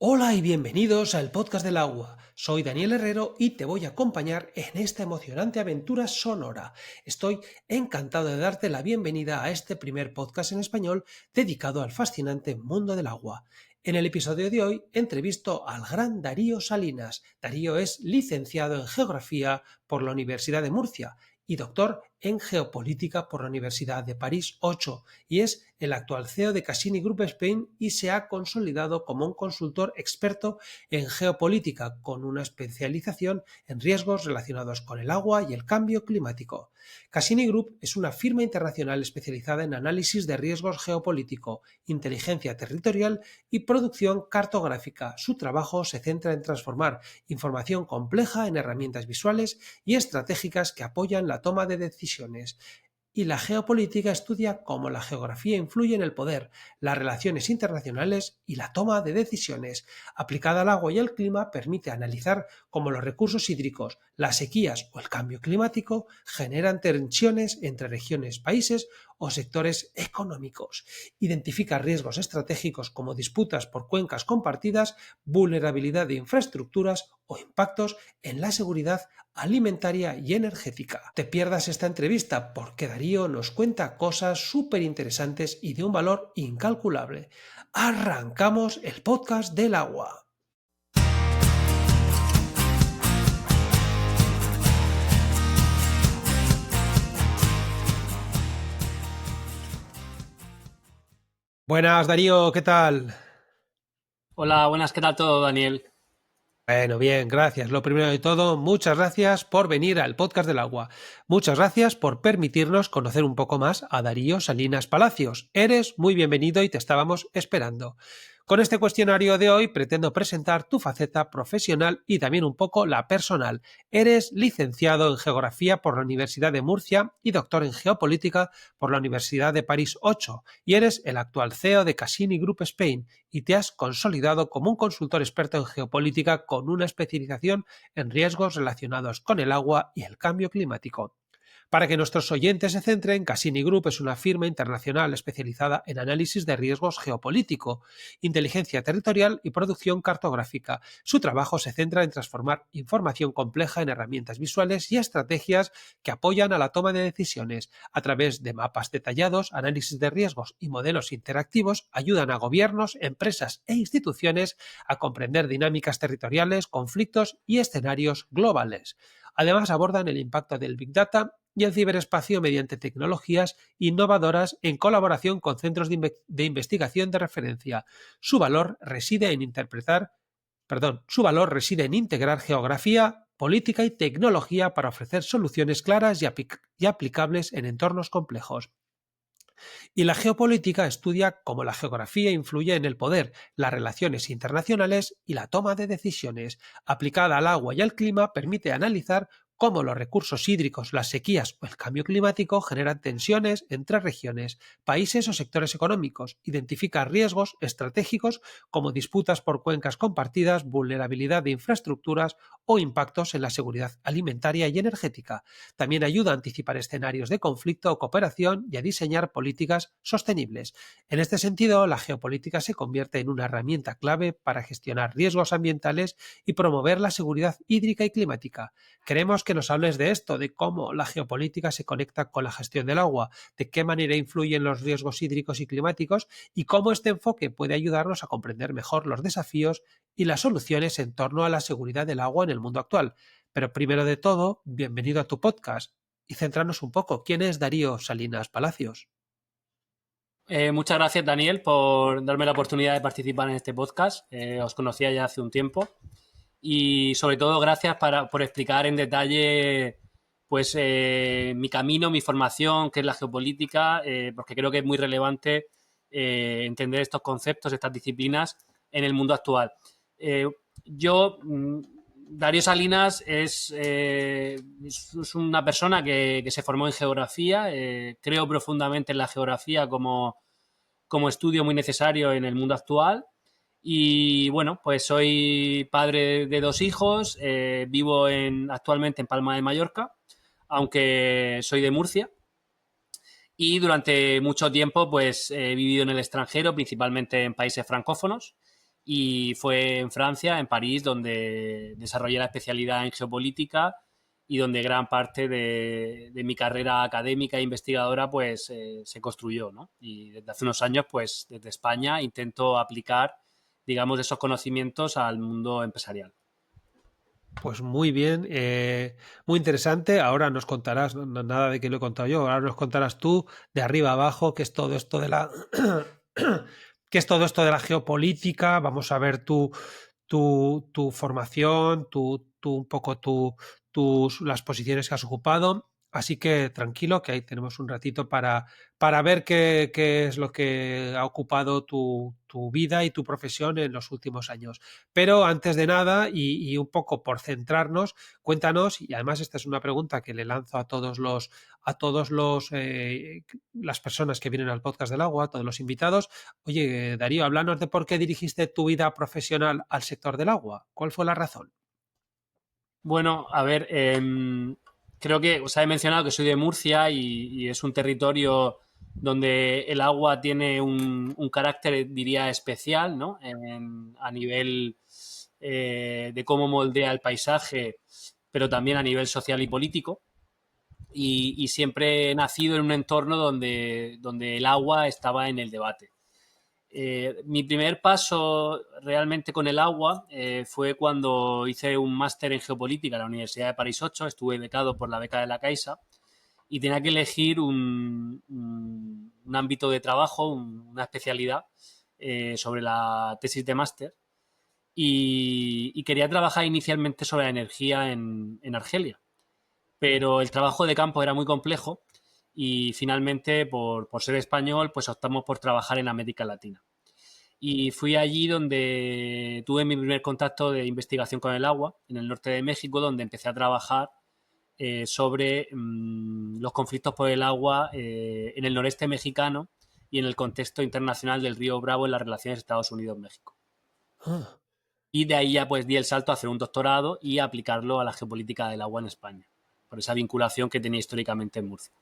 Hola y bienvenidos al Podcast del Agua. Soy Daniel Herrero y te voy a acompañar en esta emocionante aventura sonora. Estoy encantado de darte la bienvenida a este primer podcast en español dedicado al fascinante mundo del agua. En el episodio de hoy entrevisto al gran Darío Salinas. Darío es licenciado en Geografía por la Universidad de Murcia y doctor en Geopolítica por la Universidad de París 8 y es el actual CEO de Cassini Group Spain y se ha consolidado como un consultor experto en geopolítica con una especialización en riesgos relacionados con el agua y el cambio climático. Cassini Group es una firma internacional especializada en análisis de riesgos geopolítico, inteligencia territorial y producción cartográfica. Su trabajo se centra en transformar información compleja en herramientas visuales y estratégicas que apoyan la toma de decisiones. Y la geopolítica estudia cómo la geografía influye en el poder, las relaciones internacionales y la toma de decisiones. Aplicada al agua y al clima, permite analizar cómo los recursos hídricos, las sequías o el cambio climático generan tensiones entre regiones, países o sectores económicos. Identifica riesgos estratégicos como disputas por cuencas compartidas, vulnerabilidad de infraestructuras o impactos en la seguridad alimentaria y energética. Te pierdas esta entrevista porque Darío nos cuenta cosas súper interesantes y de un valor incalculable. Arrancamos el podcast del agua. Buenas, Darío, ¿qué tal? Hola, buenas, ¿qué tal todo, Daniel? Bueno, bien, gracias. Lo primero de todo, muchas gracias por venir al podcast del agua. Muchas gracias por permitirnos conocer un poco más a Darío Salinas Palacios. Eres muy bienvenido y te estábamos esperando. Con este cuestionario de hoy pretendo presentar tu faceta profesional y también un poco la personal. Eres licenciado en Geografía por la Universidad de Murcia y doctor en Geopolítica por la Universidad de París 8 y eres el actual CEO de Cassini Group Spain y te has consolidado como un consultor experto en geopolítica con una especialización en riesgos relacionados con el agua y el cambio climático. Para que nuestros oyentes se centren, Cassini Group es una firma internacional especializada en análisis de riesgos geopolítico, inteligencia territorial y producción cartográfica. Su trabajo se centra en transformar información compleja en herramientas visuales y estrategias que apoyan a la toma de decisiones. A través de mapas detallados, análisis de riesgos y modelos interactivos, ayudan a gobiernos, empresas e instituciones a comprender dinámicas territoriales, conflictos y escenarios globales. Además, abordan el impacto del Big Data y el ciberespacio mediante tecnologías innovadoras en colaboración con centros de investigación de referencia. Su valor reside en integrar geografía, política y tecnología para ofrecer soluciones claras y aplicables en entornos complejos. Y la geopolítica estudia cómo la geografía influye en el poder, las relaciones internacionales y la toma de decisiones. Aplicada al agua y al clima, permite analizar cómo los recursos hídricos, las sequías o el cambio climático generan tensiones entre regiones, países o sectores económicos. Identifica riesgos estratégicos como disputas por cuencas compartidas, vulnerabilidad de infraestructuras o impactos en la seguridad alimentaria y energética. También ayuda a anticipar escenarios de conflicto o cooperación y a diseñar políticas sostenibles. En este sentido, la geopolítica se convierte en una herramienta clave para gestionar riesgos ambientales y promover la seguridad hídrica y climática. Queremos que nos hables de esto, de cómo la geopolítica se conecta con la gestión del agua, de qué manera influyen los riesgos hídricos y climáticos y cómo este enfoque puede ayudarnos a comprender mejor los desafíos y las soluciones en torno a la seguridad del agua en el mundo actual. Pero primero de todo, bienvenido a tu podcast y centrarnos un poco. ¿Quién es Darío Salinas Palacios? Muchas gracias, Daniel, por darme la oportunidad de participar en este podcast. Os conocía ya hace un tiempo y sobre todo gracias por explicar en detalle pues mi camino, mi formación, qué es la geopolítica, porque creo que es muy relevante entender estos conceptos, estas disciplinas en el mundo actual. Eh, yo, Darío Salinas es una persona que se formó en geografía, creo profundamente en la geografía como estudio muy necesario en el mundo actual. Y bueno, pues soy padre de dos hijos, vivo actualmente en Palma de Mallorca, aunque soy de Murcia. Y durante mucho tiempo pues he vivido en el extranjero, principalmente en países francófonos. y fue en Francia, en París, donde desarrollé la especialidad en geopolítica y donde gran parte de mi carrera académica e investigadora pues se construyó, ¿no? Y desde hace unos años, pues desde España intento aplicar, digamos, esos conocimientos al mundo empresarial. Pues muy bien, muy interesante. Ahora nos contarás, nada de que lo he contado yo, ahora nos contarás tú de arriba abajo qué es todo esto de la qué es todo esto de la geopolítica. Vamos a ver tu formación, un poco las posiciones que has ocupado. Así que tranquilo, que ahí tenemos un ratito para ver qué es lo que ha ocupado tu vida y tu profesión en los últimos años. Pero antes de nada, y un poco por centrarnos, cuéntanos, y además esta es una pregunta que le lanzo a todos las personas que vienen al podcast del agua, a todos los invitados. Oye, Darío, háblanos de por qué dirigiste tu vida profesional al sector del agua. ¿Cuál fue la razón? Bueno, a ver, creo que os he mencionado que soy de Murcia y es un territorio donde el agua tiene un carácter, diría, especial, ¿no? A nivel de cómo moldea el paisaje, pero también a nivel social y político. Y siempre he nacido en un entorno donde el agua estaba en el debate. Mi primer paso realmente con el agua fue cuando hice un máster en geopolítica en la Universidad de París 8. Estuve becado por la beca de la Caixa y tenía que elegir un ámbito de trabajo, una especialidad sobre la tesis de máster y quería trabajar inicialmente sobre la energía en Argelia, pero el trabajo de campo era muy complejo y finalmente por ser español pues optamos por trabajar en América Latina. Y fui allí donde tuve mi primer contacto de investigación con el agua, en el norte de México, donde empecé a trabajar sobre los conflictos por el agua en el noreste mexicano y en el contexto internacional del río Bravo en las relaciones Estados Unidos-México. Ah, Y de ahí ya pues di el salto a hacer un doctorado y a aplicarlo a la geopolítica del agua en España, por esa vinculación que tenía históricamente en Murcia.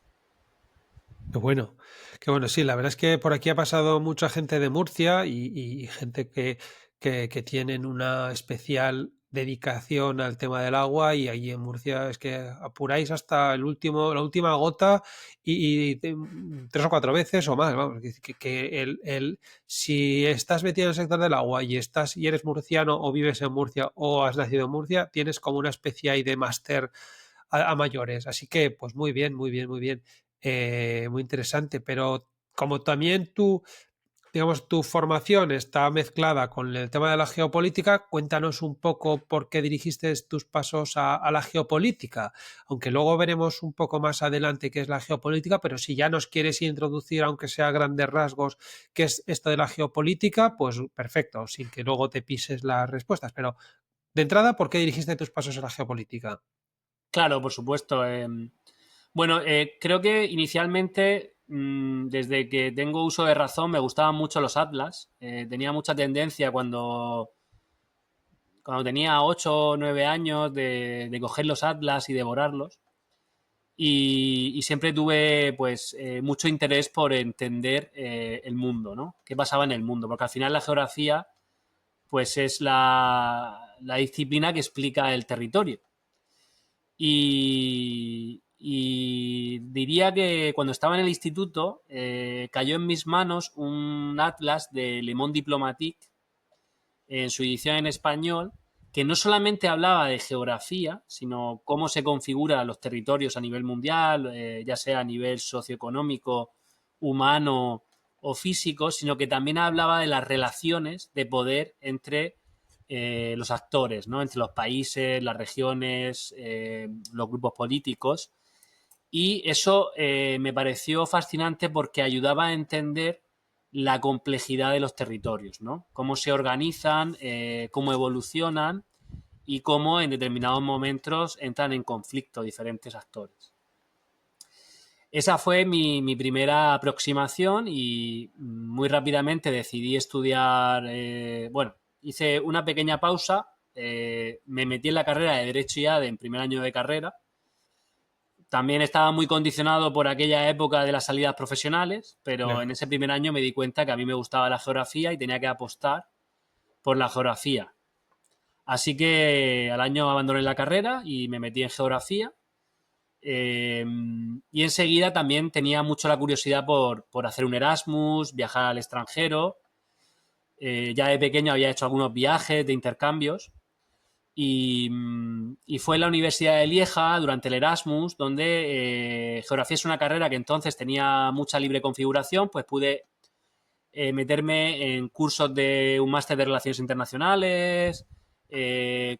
qué bueno, qué bueno. Sí, la verdad es que por aquí ha pasado mucha gente de Murcia y gente que tienen una especial dedicación al tema del agua y ahí en Murcia es que apuráis hasta la última gota y 3 o 4 veces o más. Vamos, si estás metido en el sector del agua y eres murciano o vives en Murcia o has nacido en Murcia, tienes como una especie ahí de máster a mayores. Así que, pues muy bien, muy bien, muy bien. Muy interesante, pero como también digamos, tu formación está mezclada con el tema de la geopolítica, cuéntanos un poco por qué dirigiste tus pasos a la geopolítica, aunque luego veremos un poco más adelante qué es la geopolítica, pero si ya nos quieres introducir, aunque sea a grandes rasgos, qué es esto de la geopolítica, pues perfecto, sin que luego te pises las respuestas, pero de entrada, ¿por qué dirigiste tus pasos a la geopolítica? Claro, por supuesto. Bueno, creo que inicialmente, desde que tengo uso de razón, me gustaban mucho los atlas. Tenía mucha tendencia cuando tenía 8 o 9 años de coger los atlas y devorarlos. Y siempre tuve pues mucho interés por entender el mundo, ¿no? ¿Qué pasaba en el mundo? Porque al final la geografía pues es la disciplina que explica el territorio. Y diría que cuando estaba en el instituto cayó en mis manos un atlas de Le Monde Diplomatique en su edición en español que no solamente hablaba de geografía, sino cómo se configuran los territorios a nivel mundial, ya sea a nivel socioeconómico, humano o físico, sino que también hablaba de las relaciones de poder entre los actores, ¿no? Entre los países, las regiones, los grupos políticos. Y eso me pareció fascinante porque ayudaba a entender la complejidad de los territorios, ¿no? Cómo se organizan, cómo evolucionan y cómo en determinados momentos entran en conflicto diferentes actores. Esa fue mi primera aproximación y muy rápidamente decidí estudiar, bueno, hice una pequeña pausa, me metí en la carrera de Derecho y ADE en primer año de carrera. También estaba muy condicionado por aquella época de las salidas profesionales, pero Claro. en ese primer año me di cuenta que a mí me gustaba la geografía y tenía que apostar por la geografía. Así que al año abandoné la carrera y me metí en geografía. Y enseguida también tenía mucho la curiosidad por hacer un Erasmus, viajar al extranjero. Ya de pequeño había hecho algunos viajes de intercambios. Y fue en la Universidad de Lieja durante el Erasmus, donde geografía es una carrera que entonces tenía mucha libre configuración, pues pude meterme en cursos de un máster de Relaciones Internacionales,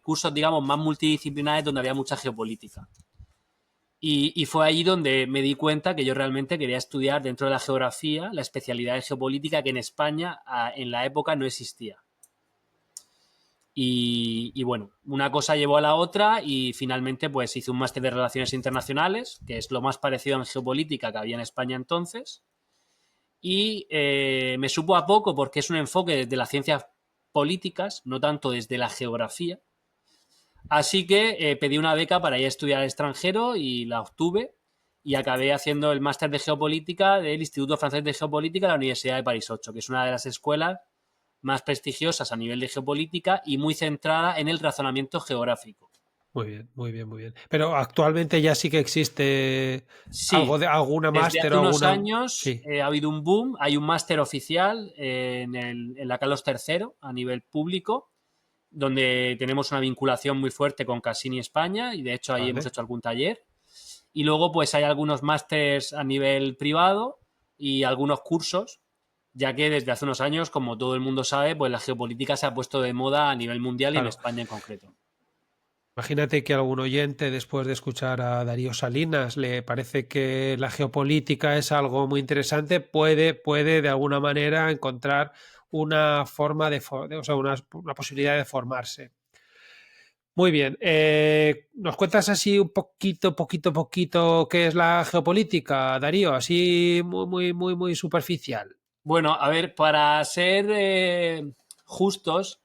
cursos, digamos, más multidisciplinares donde había mucha geopolítica. Y fue allí donde me di cuenta que yo realmente quería estudiar dentro de la geografía la especialidad de geopolítica que en España en la época no existía. Y bueno, una cosa llevó a la otra y finalmente pues hice un máster de Relaciones Internacionales, que es lo más parecido a geopolítica que había en España entonces. Y me supo a poco porque es un enfoque desde las ciencias políticas, no tanto desde la geografía. Así que pedí una beca para ir a estudiar al extranjero y la obtuve y acabé haciendo el máster de geopolítica del Instituto Francés de Geopolítica de la Universidad de París 8, que es una de las escuelas más prestigiosas a nivel de geopolítica y muy centrada en el razonamiento geográfico. Muy bien, muy bien, muy bien. Pero actualmente ya sí que existe Sí, algo de alguna desde máster hace o unos alguna. años Sí, ha habido un boom, hay un máster oficial en la Carlos III a nivel público, donde tenemos una vinculación muy fuerte con Cassini España y de hecho ahí hemos vale. hecho algún taller. Y luego pues hay algunos másters a nivel privado y algunos cursos, ya que desde hace unos años, como todo el mundo sabe, pues la geopolítica se ha puesto de moda a nivel mundial y en Claro. España en concreto. Imagínate que algún oyente, después de escuchar a Darío Salinas, le parece que la geopolítica es algo muy interesante, puede de alguna manera encontrar una forma o sea, una posibilidad de formarse. Muy bien. ¿Nos cuentas así un poquito qué es la geopolítica, Darío? Así muy superficial. Bueno, a ver, para ser justos,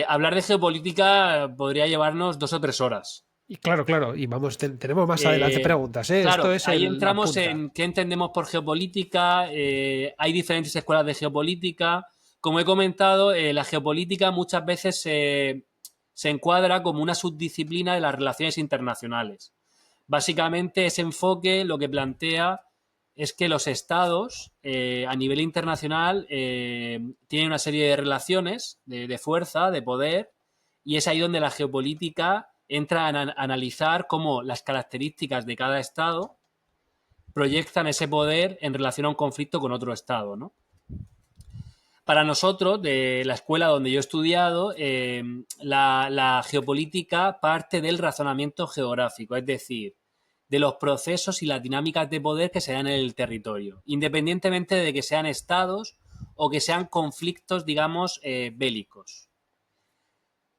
hablar de geopolítica podría llevarnos 2 o 3 horas. Y claro, y vamos, tenemos más adelante Eh, preguntas, ¿eh? Esto claro, es ahí la entramos punta. en qué entendemos por geopolítica. Hay diferentes escuelas de geopolítica. Como he comentado, la geopolítica muchas veces se encuadra como una subdisciplina de las relaciones internacionales. Básicamente, ese enfoque lo que plantea es que los estados a nivel internacional tienen una serie de relaciones de fuerza, de poder, y es ahí donde la geopolítica entra a analizar cómo las características de cada estado proyectan ese poder en relación a un conflicto con otro estado, ¿no? Para nosotros, de la escuela donde yo he estudiado, la geopolítica parte del razonamiento geográfico, es decir, de los procesos y las dinámicas de poder que se dan en el territorio, independientemente de que sean estados o que sean conflictos, digamos, bélicos.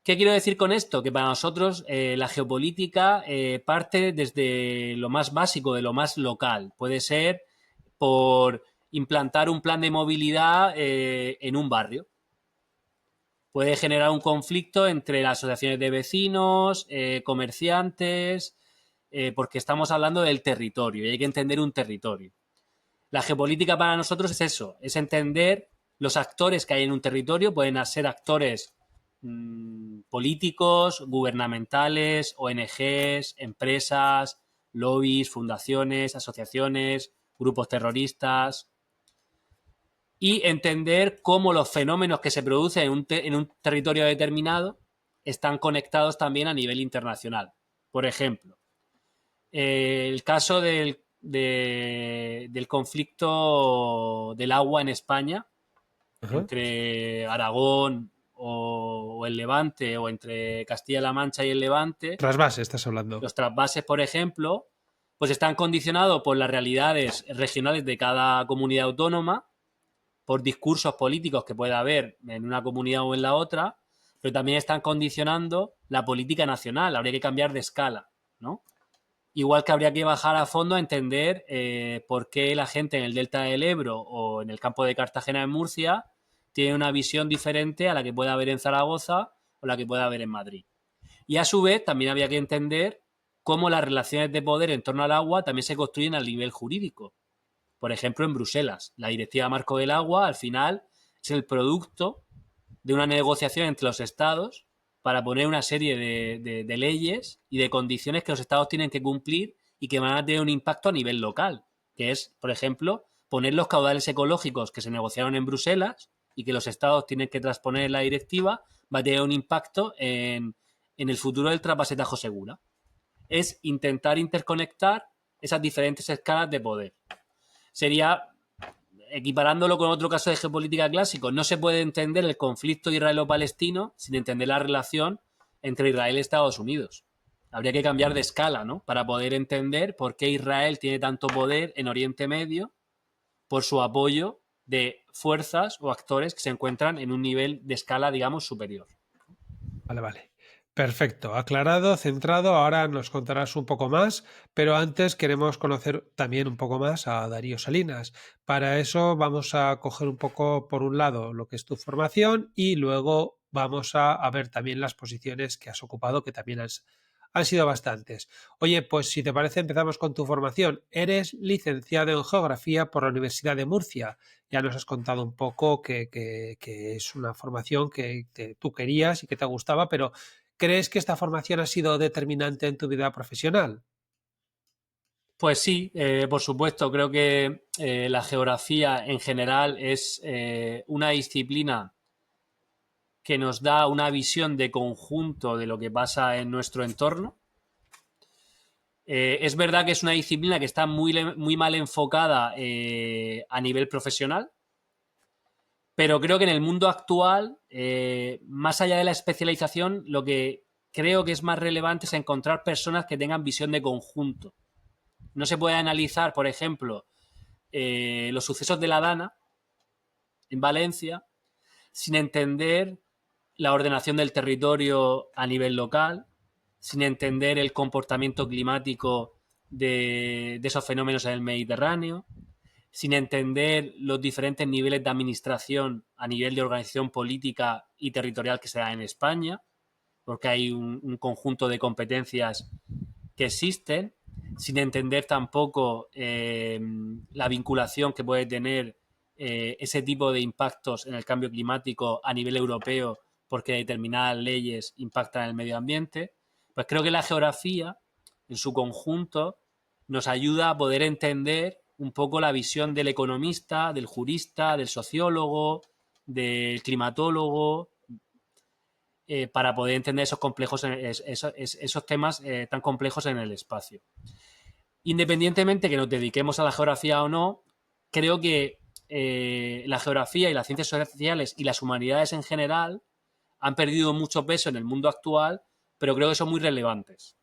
¿Qué quiero decir con esto? Que para nosotros la geopolítica parte desde lo más básico, de lo más local. Puede ser por implantar un plan de movilidad en un barrio. Puede generar un conflicto entre las asociaciones de vecinos, comerciantes, porque estamos hablando del territorio y hay que entender un territorio. La geopolítica para nosotros es eso, es entender los actores que hay en un territorio, pueden ser actores políticos, gubernamentales, ONGs, empresas, lobbies, fundaciones, asociaciones, grupos terroristas, y entender cómo los fenómenos que se producen en un territorio determinado están conectados también a nivel internacional. Por ejemplo, el caso del conflicto del agua en España, Ajá. entre Aragón o el Levante, o entre Castilla-La Mancha y el Levante, Trasvase estás hablando. los trasvases, por ejemplo, pues están condicionados por las realidades regionales de cada comunidad autónoma, por discursos políticos que pueda haber en una comunidad o en la otra, pero también están condicionando la política nacional. Habría que cambiar de escala, ¿no? Igual que habría que bajar a fondo a entender por qué la gente en el delta del Ebro o en el campo de Cartagena en Murcia tiene una visión diferente a la que puede haber en Zaragoza o la que puede haber en Madrid. Y a su vez también habría que entender cómo las relaciones de poder en torno al agua también se construyen a nivel jurídico. Por ejemplo, en Bruselas, la Directiva Marco del Agua al final es el producto de una negociación entre los estados para poner una serie de leyes y de condiciones que los estados tienen que cumplir y que van a tener un impacto a nivel local, que es, por ejemplo, poner los caudales ecológicos que se negociaron en Bruselas y que los estados tienen que transponer en la directiva, va a tener un impacto en el futuro del trasvase Tajo Segura. Es intentar interconectar esas diferentes escalas de poder. Sería, equiparándolo con otro caso de geopolítica clásico, no se puede entender el conflicto israelo-palestino sin entender la relación entre Israel y Estados Unidos. Habría que cambiar de escala, ¿no? Para poder entender por qué Israel tiene tanto poder en Oriente Medio por su apoyo de fuerzas o actores que se encuentran en un nivel de escala, digamos, superior. Vale, vale. Perfecto, aclarado, centrado. Ahora nos contarás un poco más, pero antes queremos conocer también un poco más a Darío Salinas. Para eso vamos a coger un poco, por un lado, lo que es tu formación y luego vamos a ver también las posiciones que has ocupado, que también han sido bastantes. Oye, pues si te parece, empezamos con tu formación. Eres licenciado en Geografía por la Universidad de Murcia. Ya nos has contado un poco que es una formación que tú querías y que te gustaba, pero ¿crees que esta formación ha sido determinante en tu vida profesional? Pues sí, por supuesto, creo que la geografía en general es una disciplina que nos da una visión de conjunto de lo que pasa en nuestro entorno. Es verdad que es una disciplina que está muy mal enfocada a nivel profesional, pero creo que en el mundo actual, más allá de la especialización, lo que creo que es más relevante es encontrar personas que tengan visión de conjunto. No se puede analizar, por ejemplo, los sucesos de la Dana en Valencia sin entender la ordenación del territorio a nivel local, sin entender el comportamiento climático de esos fenómenos en el Mediterráneo, sin entender los diferentes niveles de administración a nivel de organización política y territorial que se da en España, porque hay un conjunto de competencias que existen, sin entender tampoco la vinculación que puede tener ese tipo de impactos en el cambio climático a nivel europeo, porque determinadas leyes impactan en el medio ambiente. Pues creo que la geografía, en su conjunto, nos ayuda a poder entender un poco la visión del economista, del jurista, del sociólogo, del climatólogo, para poder entender esos temas tan complejos en el espacio. Independientemente que nos dediquemos a la geografía o no, creo que la geografía y las ciencias sociales y las humanidades en general han perdido mucho peso en el mundo actual, pero creo que son muy relevantes.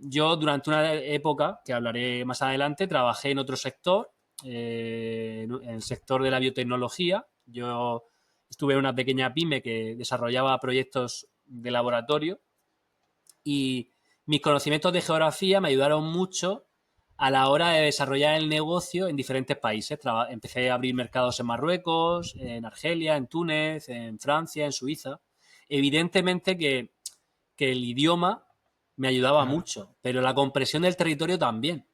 Yo durante una época, que hablaré más adelante, trabajé en otro sector, en el sector de la biotecnología. Yo estuve en una pequeña pyme que desarrollaba proyectos de laboratorio y mis conocimientos de geografía me ayudaron mucho a la hora de desarrollar el negocio en diferentes países. Empecé a abrir mercados en Marruecos, en Argelia, en Túnez, en Francia, en Suiza. Evidentemente que el idioma me ayudaba Claro, mucho, pero la compresión del territorio también.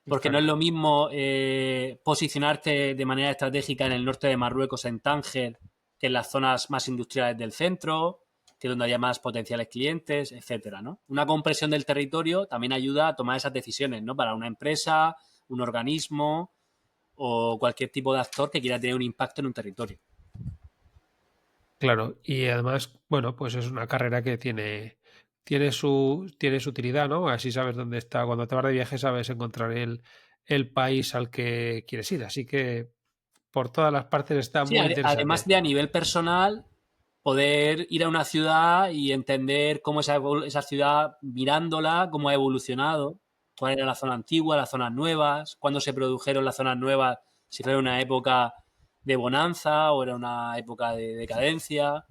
Porque no es claro. lo mismo posicionarte de manera estratégica en el norte de Marruecos, en Tánger, que en las zonas más industriales del centro, que es donde haya más potenciales clientes, etcétera, ¿no? Una compresión del territorio también ayuda a tomar esas decisiones, ¿no? Para una empresa, un organismo o cualquier tipo de actor que quiera tener un impacto en un territorio. Claro, y además, bueno, pues es una carrera que tiene su utilidad, ¿no? Así sabes dónde está. Cuando te vas de viaje sabes encontrar el país al que quieres ir. Así que por todas las partes está Sí, muy además interesante. de a nivel personal, poder ir a una ciudad y entender cómo esa ciudad, mirándola, cómo ha evolucionado, cuál era la zona antigua, las zonas nuevas, cuándo se produjeron las zonas nuevas, si fue una época de bonanza o era una época de decadencia,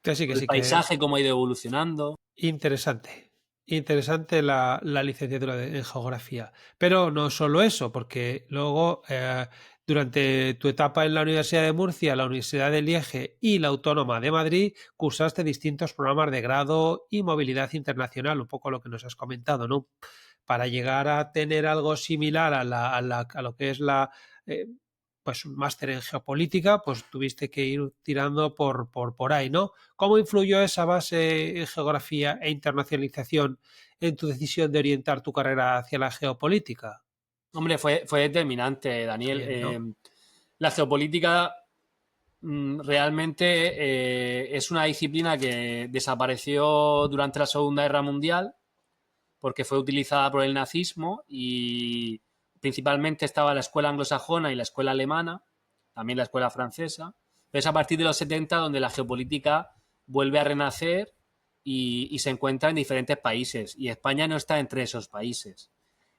Que el sí, que paisaje, cómo ha ido evolucionando. interesante. Interesante la licenciatura en geografía. Pero no solo eso, porque luego, durante tu etapa en la Universidad de Murcia, la Universidad de Liege y la Autónoma de Madrid, cursaste distintos programas de grado y movilidad internacional, un poco lo que nos has comentado, ¿no? Para llegar a tener algo similar a lo que es eh, pues un máster en geopolítica, pues tuviste que ir tirando por ahí, ¿no? ¿Cómo influyó esa base en geografía e internacionalización en tu decisión de orientar tu carrera hacia la geopolítica? Hombre, fue determinante, Daniel. Bien, ¿no? La geopolítica realmente es una disciplina que desapareció durante la Segunda Guerra Mundial porque fue utilizada por el nazismo y principalmente estaba la escuela anglosajona y la escuela alemana, también la escuela francesa, pero es a partir de los 70 donde la geopolítica vuelve a renacer y se encuentra en diferentes países y España no está entre esos países.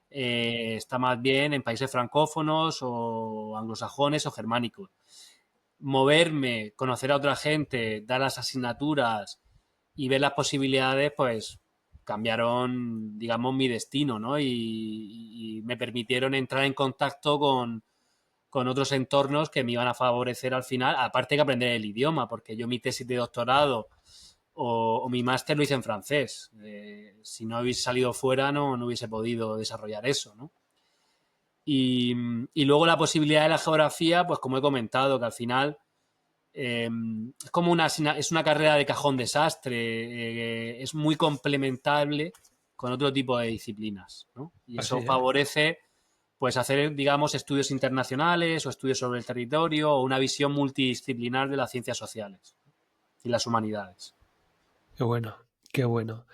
Está más bien en países francófonos o anglosajones o germánicos. Moverme, conocer a otra gente, dar las asignaturas y ver las posibilidades, pues cambiaron, digamos, mi destino, ¿no? Y me permitieron entrar en contacto con otros entornos que me iban a favorecer al final, aparte que aprender el idioma, porque yo mi tesis de doctorado o mi máster lo hice en francés. Si no hubiese salido fuera no hubiese podido desarrollar eso, ¿no? Y luego la posibilidad de la geografía, pues como he comentado, que al final es como es una carrera de cajón desastre, es muy complementable con otro tipo de disciplinas, ¿no? Y Así, eso ¿eh? favorece pues hacer, digamos, estudios internacionales o estudios sobre el territorio o una visión multidisciplinar de las ciencias sociales y las humanidades. Qué bueno, qué bueno.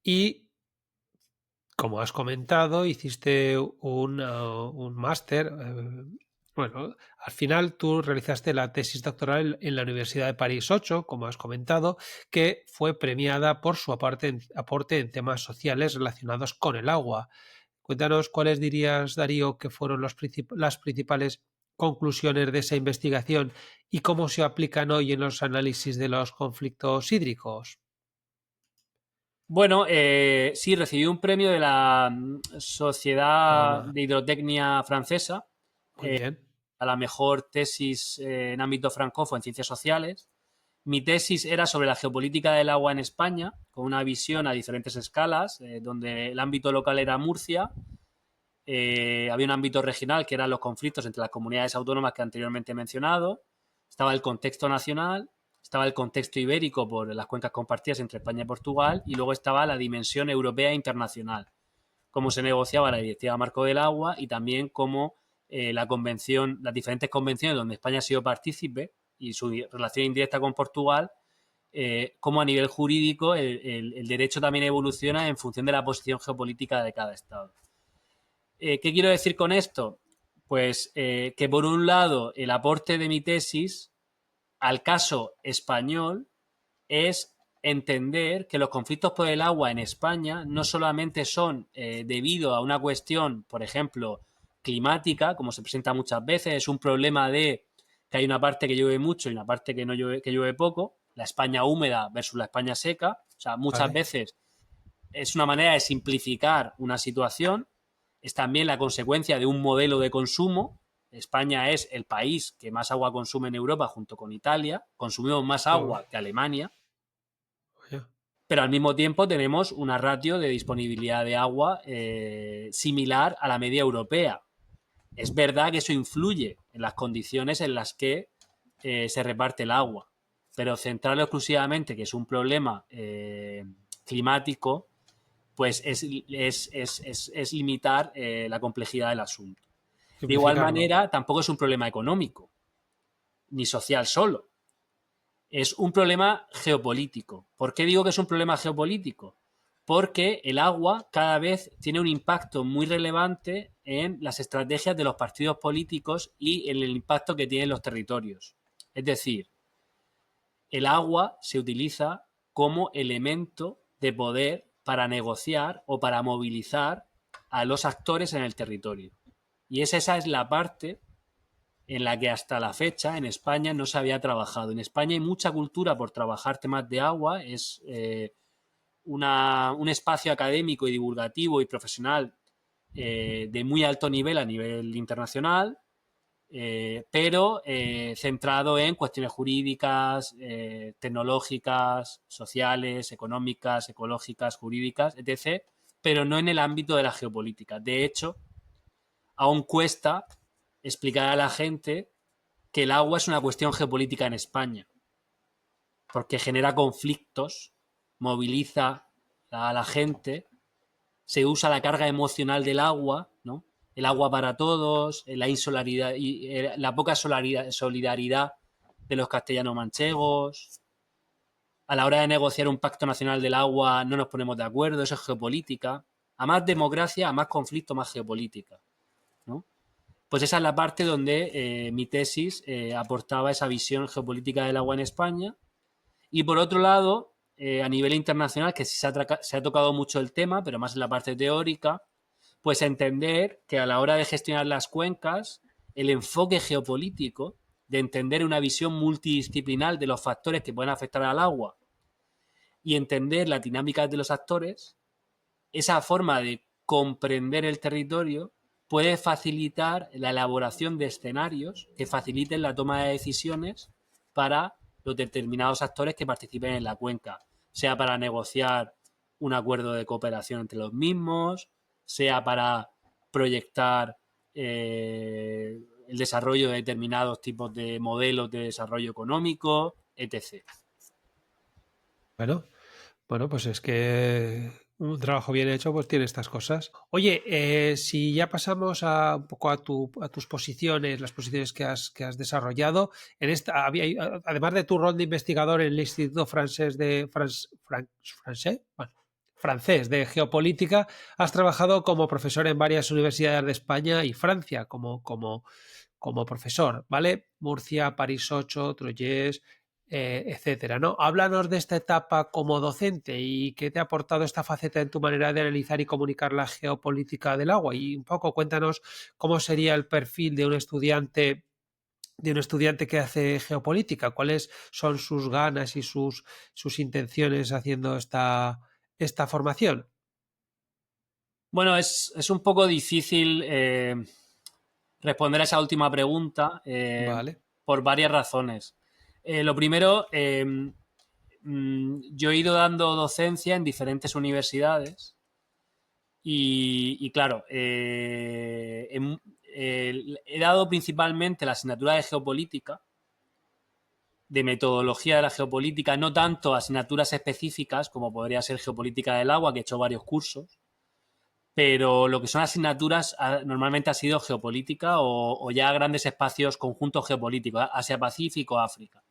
Y como has comentado, hiciste un máster. Bueno, al final tú realizaste la tesis doctoral en la Universidad de París 8, como has comentado, que fue premiada por su aporte en temas sociales relacionados con el agua. Cuéntanos cuáles dirías, Darío, que fueron las principales conclusiones de esa investigación y cómo se aplican hoy en los análisis de los conflictos hídricos. Bueno, sí, recibí un premio de la Sociedad Toma, de Hidrotecnia Francesa muy bien. a la mejor tesis en ámbito francófono en ciencias sociales. Mi tesis era sobre la geopolítica del agua en España, con una visión a diferentes escalas, donde el ámbito local era Murcia, había un ámbito regional que eran los conflictos entre las comunidades autónomas que anteriormente he mencionado, estaba el contexto nacional, estaba el contexto ibérico por las cuencas compartidas entre España y Portugal, y luego estaba la dimensión europea e internacional, cómo se negociaba la Directiva Marco del Agua y también cómo la convención, las diferentes convenciones donde España ha sido partícipe y su relación indirecta con Portugal, cómo a nivel jurídico el derecho también evoluciona en función de la posición geopolítica de cada Estado. ¿Qué quiero decir con esto? Pues que por un lado el aporte de mi tesis al caso español es entender que los conflictos por el agua en España no solamente son debido a una cuestión, por ejemplo, climática, como se presenta muchas veces, es un problema de que hay una parte que llueve mucho y una parte que no llueve, que llueve poco, la España húmeda versus la España seca, o sea, muchas Vale. veces es una manera de simplificar una situación, es también la consecuencia de un modelo de consumo. España es el país que más agua consume en Europa junto con Italia, consumimos más Uy, agua que Alemania, vaya. pero al mismo tiempo tenemos una ratio de disponibilidad de agua similar a la media europea. Es verdad que eso influye en las condiciones en las que se reparte el agua, pero centrarlo exclusivamente que es un problema climático, pues es limitar la complejidad del asunto. De igual Simplificarlo. manera, tampoco es un problema económico ni social solo. Es un problema geopolítico. ¿Por qué digo que es un problema geopolítico? Porque el agua cada vez tiene un impacto muy relevante en las estrategias de los partidos políticos y en el impacto que tienen los territorios. Es decir, el agua se utiliza como elemento de poder para negociar o para movilizar a los actores en el territorio. Y esa es la parte en la que hasta la fecha en España no se había trabajado. En España hay mucha cultura por trabajar temas de agua, es un espacio académico y divulgativo y profesional de muy alto nivel a nivel internacional, pero centrado en cuestiones jurídicas, tecnológicas, sociales, económicas, ecológicas, jurídicas, etc., pero no en el ámbito de la geopolítica. De hecho, aún cuesta explicar a la gente que el agua es una cuestión geopolítica en España, porque genera conflictos, moviliza a la gente, se usa la carga emocional del agua, ¿no? El agua para todos, la insolaridad y la poca solidaridad de los castellanos manchegos. A la hora de negociar un pacto nacional del agua no nos ponemos de acuerdo, eso es geopolítica. A más democracia, a más conflicto, más geopolítica, ¿no? Pues esa es la parte donde mi tesis aportaba esa visión geopolítica del agua en España. Y por otro lado, a nivel internacional, que se ha tocado mucho el tema, pero más en la parte teórica, pues entender que a la hora de gestionar las cuencas, el enfoque geopolítico de entender una visión multidisciplinar de los factores que pueden afectar al agua y entender la dinámica de los actores, esa forma de comprender el territorio puede facilitar la elaboración de escenarios que faciliten la toma de decisiones para los determinados actores que participen en la cuenca, sea para negociar un acuerdo de cooperación entre los mismos, sea para proyectar el desarrollo de determinados tipos de modelos de desarrollo económico, etc. Bueno, bueno, pues es que un trabajo bien hecho pues tiene estas cosas. Oye, si ya pasamos a un poco a tus posiciones, las posiciones que has desarrollado, en esta además de tu rol de investigador en el Instituto Francés bueno, francés de Geopolítica, has trabajado como profesor en varias universidades de España y Francia como profesor, ¿vale? Murcia, París 8, Troyes, etcétera, ¿no? Háblanos de esta etapa como docente y qué te ha aportado esta faceta en tu manera de analizar y comunicar la geopolítica del agua. Y un poco cuéntanos cómo sería el perfil de un estudiante que hace geopolítica, cuáles son sus ganas y sus intenciones haciendo esta formación. Bueno, es un poco difícil responder a esa última pregunta Vale. por varias razones. Lo primero, yo he ido dando docencia en diferentes universidades y claro, he dado principalmente la asignatura de geopolítica, de metodología de la geopolítica, no tanto asignaturas específicas como podría ser geopolítica del agua, que he hecho varios cursos, pero lo que son asignaturas normalmente ha sido geopolítica o ya grandes espacios conjuntos geopolíticos, Asia-Pacífico, África.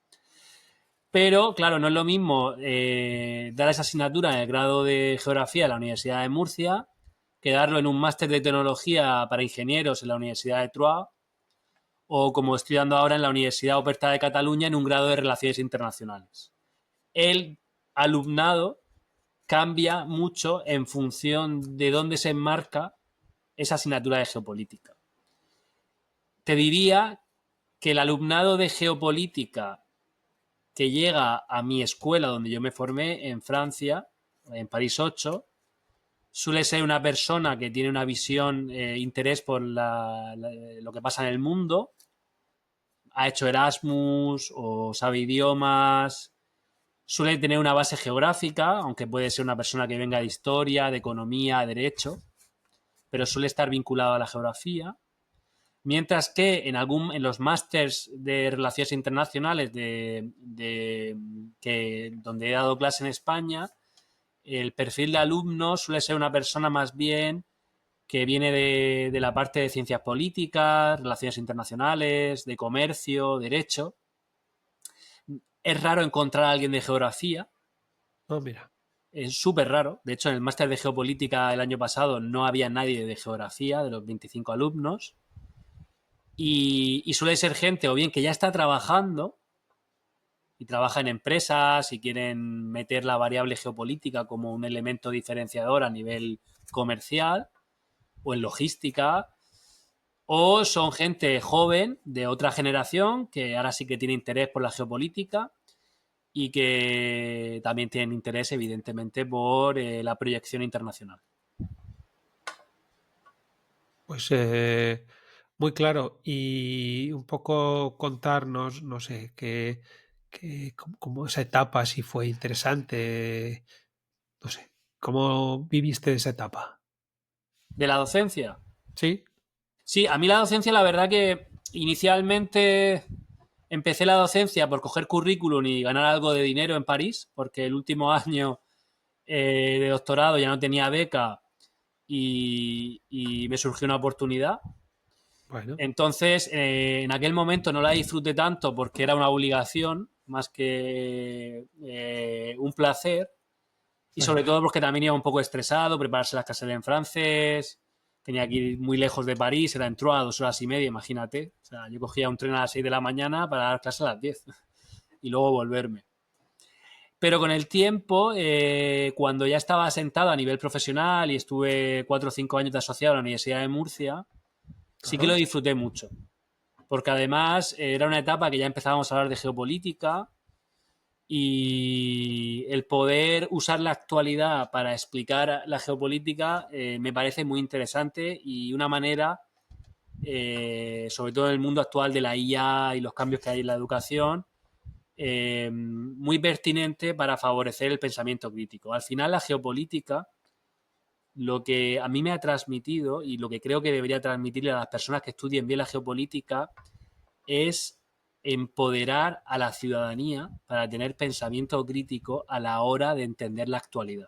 Pero, claro, no es lo mismo dar esa asignatura en el grado de geografía de la Universidad de Murcia que darlo en un máster de tecnología para ingenieros en la Universidad de Troyes o como estoy dando ahora en la Universidad Oberta de Cataluña en un grado de relaciones internacionales. El alumnado cambia mucho en función de dónde se enmarca esa asignatura de geopolítica. Te diría que el alumnado de geopolítica que llega a mi escuela donde yo me formé en Francia, en París 8, suele ser una persona que tiene una visión, interés por lo que pasa en el mundo, ha hecho Erasmus o sabe idiomas, suele tener una base geográfica, aunque puede ser una persona que venga de historia, de economía, de derecho, pero suele estar vinculado a la geografía. Mientras que en los másters de relaciones internacionales donde he dado clase en España, el perfil de alumno suele ser una persona más bien que viene de la parte de ciencias políticas, relaciones internacionales, de comercio, derecho. Es raro encontrar a alguien de geografía, Oh, mira. es súper raro. De hecho, en el máster de geopolítica el año pasado no había nadie de geografía, de los 25 alumnos. Y suele ser gente o bien que ya está trabajando y trabaja en empresas y quieren meter la variable geopolítica como un elemento diferenciador a nivel comercial o en logística, o son gente joven de otra generación que ahora sí que tiene interés por la geopolítica y que también tienen interés evidentemente por la proyección internacional. Pues muy claro. Y un poco contarnos, no sé, cómo esa etapa, si fue interesante, no sé, ¿cómo viviste esa etapa? De la docencia, ¿Sí? Sí, a mí la docencia, la verdad que inicialmente empecé la docencia por coger currículum y ganar algo de dinero en París, porque el último año de doctorado ya no tenía beca y me surgió una oportunidad. Bueno, Entonces, en aquel momento no la disfruté tanto porque era una obligación más que un placer. Y bueno. sobre todo porque también iba un poco estresado, prepararse las clases en francés, tenía que ir muy lejos de París, era en Troyes, 2 horas y media, imagínate. O sea, yo cogía un tren a las 6 de la mañana para dar clases a las 10 y luego volverme. Pero con el tiempo, cuando ya estaba asentado a nivel profesional y estuve 4 o 5 años de asociado a la Universidad de Murcia, sí que lo Ajá. disfruté mucho. Porque además era una etapa que ya empezábamos a hablar de geopolítica, y el poder usar la actualidad para explicar la geopolítica me parece muy interesante y una manera, sobre todo en el mundo actual de la IA y los cambios que hay en la educación, muy pertinente para favorecer el pensamiento crítico. Al final, la geopolítica, lo que a mí me ha transmitido y lo que creo que debería transmitirle a las personas que estudien bien la geopolítica es empoderar a la ciudadanía para tener pensamiento crítico a la hora de entender la actualidad.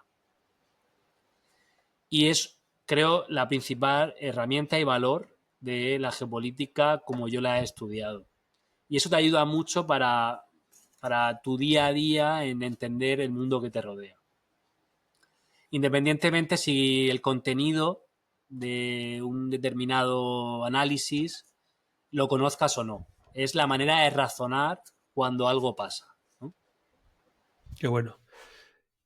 Y es, creo, la principal herramienta y valor de la geopolítica como yo la he estudiado. Y eso te ayuda mucho para tu día a día en entender el mundo que te rodea. Independientemente si el contenido de un determinado análisis lo conozcas o no. Es la manera de razonar cuando algo pasa, ¿no? Qué bueno.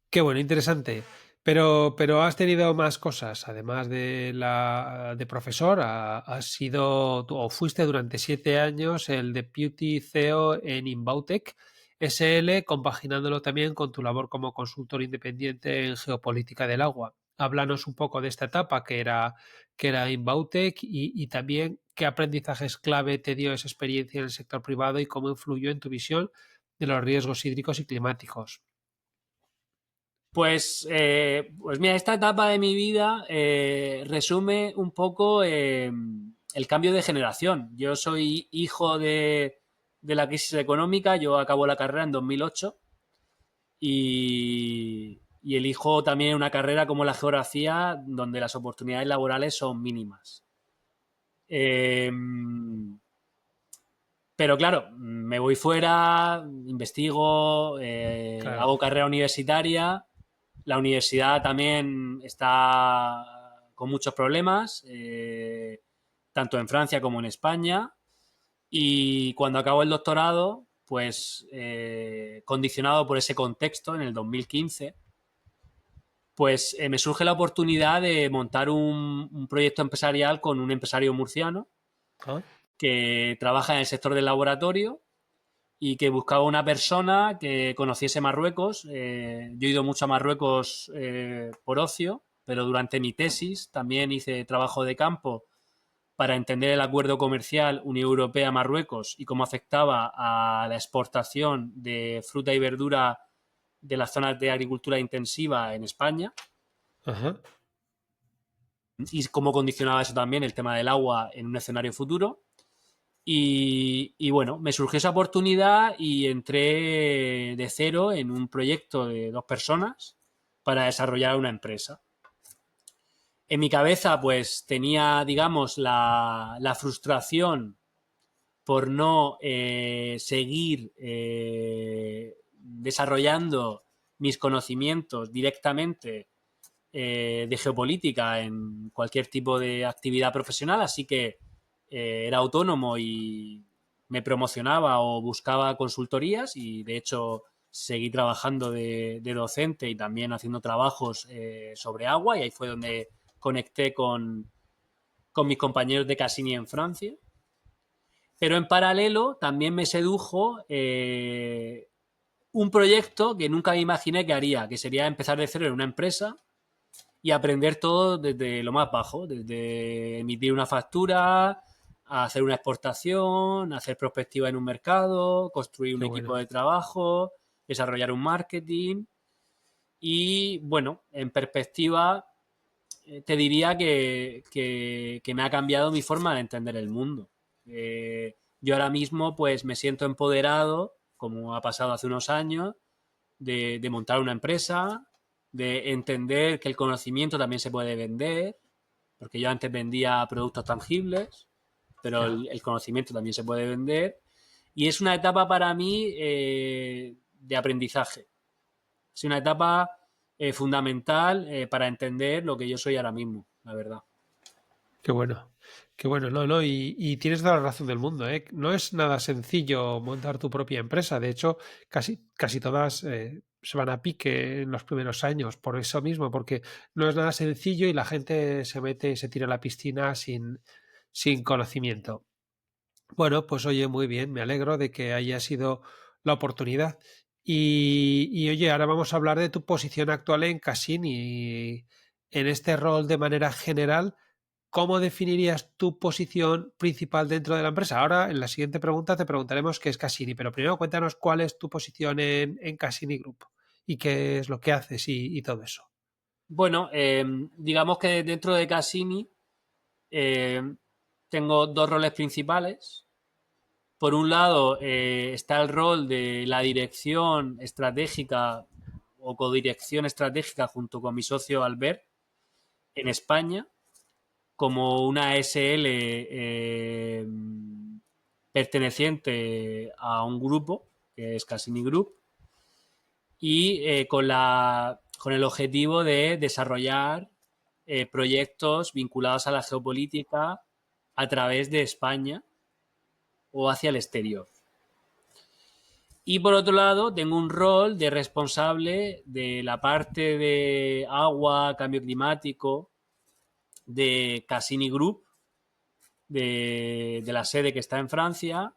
Qué bueno, interesante. Pero has tenido más cosas, además de la de profesor, has sido o fuiste durante 7 años el Deputy CEO en Inbautec SL, compaginándolo también con tu labor como consultor independiente en geopolítica del agua. Háblanos un poco de esta etapa que era Inbautec y también qué aprendizajes clave te dio esa experiencia en el sector privado y cómo influyó en tu visión de los riesgos hídricos y climáticos. Pues mira, esta etapa de mi vida resume un poco el cambio de generación. Yo soy hijo de la crisis económica, yo acabo la carrera en 2008 y elijo también una carrera como la geografía donde las oportunidades laborales son mínimas. Eh, Pero claro, me voy fuera, investigo, Claro. hago carrera universitaria. La universidad también está con muchos problemas, tanto en Francia como en España. Y cuando acabo el doctorado, pues condicionado por ese contexto en el 2015, pues me surge la oportunidad de montar un proyecto empresarial con un empresario murciano Ah, que trabaja en el sector del laboratorio y que buscaba una persona que conociese Marruecos. Yo he ido mucho a Marruecos por ocio, pero durante mi tesis también hice trabajo de campo para entender el acuerdo comercial Unión Europea-Marruecos y cómo afectaba a la exportación de fruta y verdura de las zonas de agricultura intensiva en España ajá. y cómo condicionaba eso también el tema del agua en un escenario futuro. Y bueno, me surgió esa oportunidad y entré de cero en un proyecto de 2 personas para desarrollar una empresa. En mi cabeza, pues tenía, digamos, la frustración por no seguir desarrollando mis conocimientos directamente de geopolítica en cualquier tipo de actividad profesional, así que era autónomo y me promocionaba o buscaba consultorías y de hecho seguí trabajando de docente y también haciendo trabajos sobre agua y ahí fue donde conecté con mis compañeros de Cassini en Francia. Pero en paralelo también me sedujo un proyecto que nunca me imaginé que haría, que sería empezar de cero en una empresa y aprender todo desde lo más bajo, desde emitir una factura, a hacer una exportación, hacer prospectiva en un mercado, construir un Qué equipo bueno. de trabajo, desarrollar un marketing y, bueno, en perspectiva, te diría que me ha cambiado mi forma de entender el mundo. Yo ahora mismo pues me siento empoderado, como ha pasado hace unos años, de montar una empresa, de entender que el conocimiento también se puede vender, porque yo antes vendía productos tangibles, pero Ya. el conocimiento también se puede vender. Y es una etapa para mí de aprendizaje. Es una etapa fundamental para entender lo que yo soy ahora mismo, la verdad. Qué bueno, qué bueno, no, no, y tienes toda la razón del mundo, ¿eh? No es nada sencillo montar tu propia empresa. De hecho, casi todas se van a pique en los primeros años, por eso mismo, porque no es nada sencillo y la gente se mete y se tira a la piscina sin conocimiento. Bueno, pues oye, muy bien, me alegro de que haya sido la oportunidad. Y oye, ahora vamos a hablar de tu posición actual en Cassini. En este rol de manera general, ¿cómo definirías tu posición principal dentro de la empresa? Ahora, en la siguiente pregunta, te preguntaremos qué es Cassini, pero primero cuéntanos cuál es tu posición en Cassini Group y qué es lo que haces y todo eso. Bueno, digamos que dentro de Cassini eh, tengo dos roles principales. Por un lado, está el rol de la dirección estratégica o codirección estratégica junto con mi socio Albert en España, como una SL perteneciente a un grupo, que es Cassini Group, y con el objetivo de desarrollar proyectos vinculados a la geopolítica a través de España o hacia el exterior. Y por otro lado, tengo un rol de responsable de la parte de agua, cambio climático de Cassini Group, de la sede que está en Francia,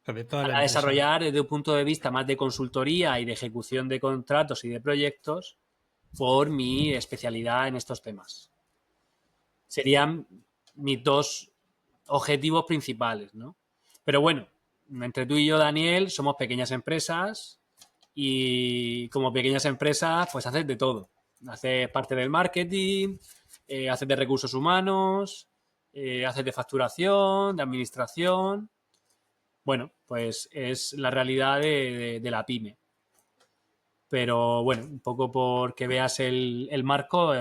De toda la para empresa. desarrollar desde un punto de vista más de consultoría y de ejecución de contratos y de proyectos por mi especialidad en estos temas. Serían mis dos objetivos principales, ¿no? Pero bueno, entre tú y yo, Daniel, somos pequeñas empresas y como pequeñas empresas, pues haces de todo. Haces parte del marketing, haces de recursos humanos, haces de facturación, de administración. Bueno, pues es la realidad de la pyme. Pero bueno, un poco porque veas el marco,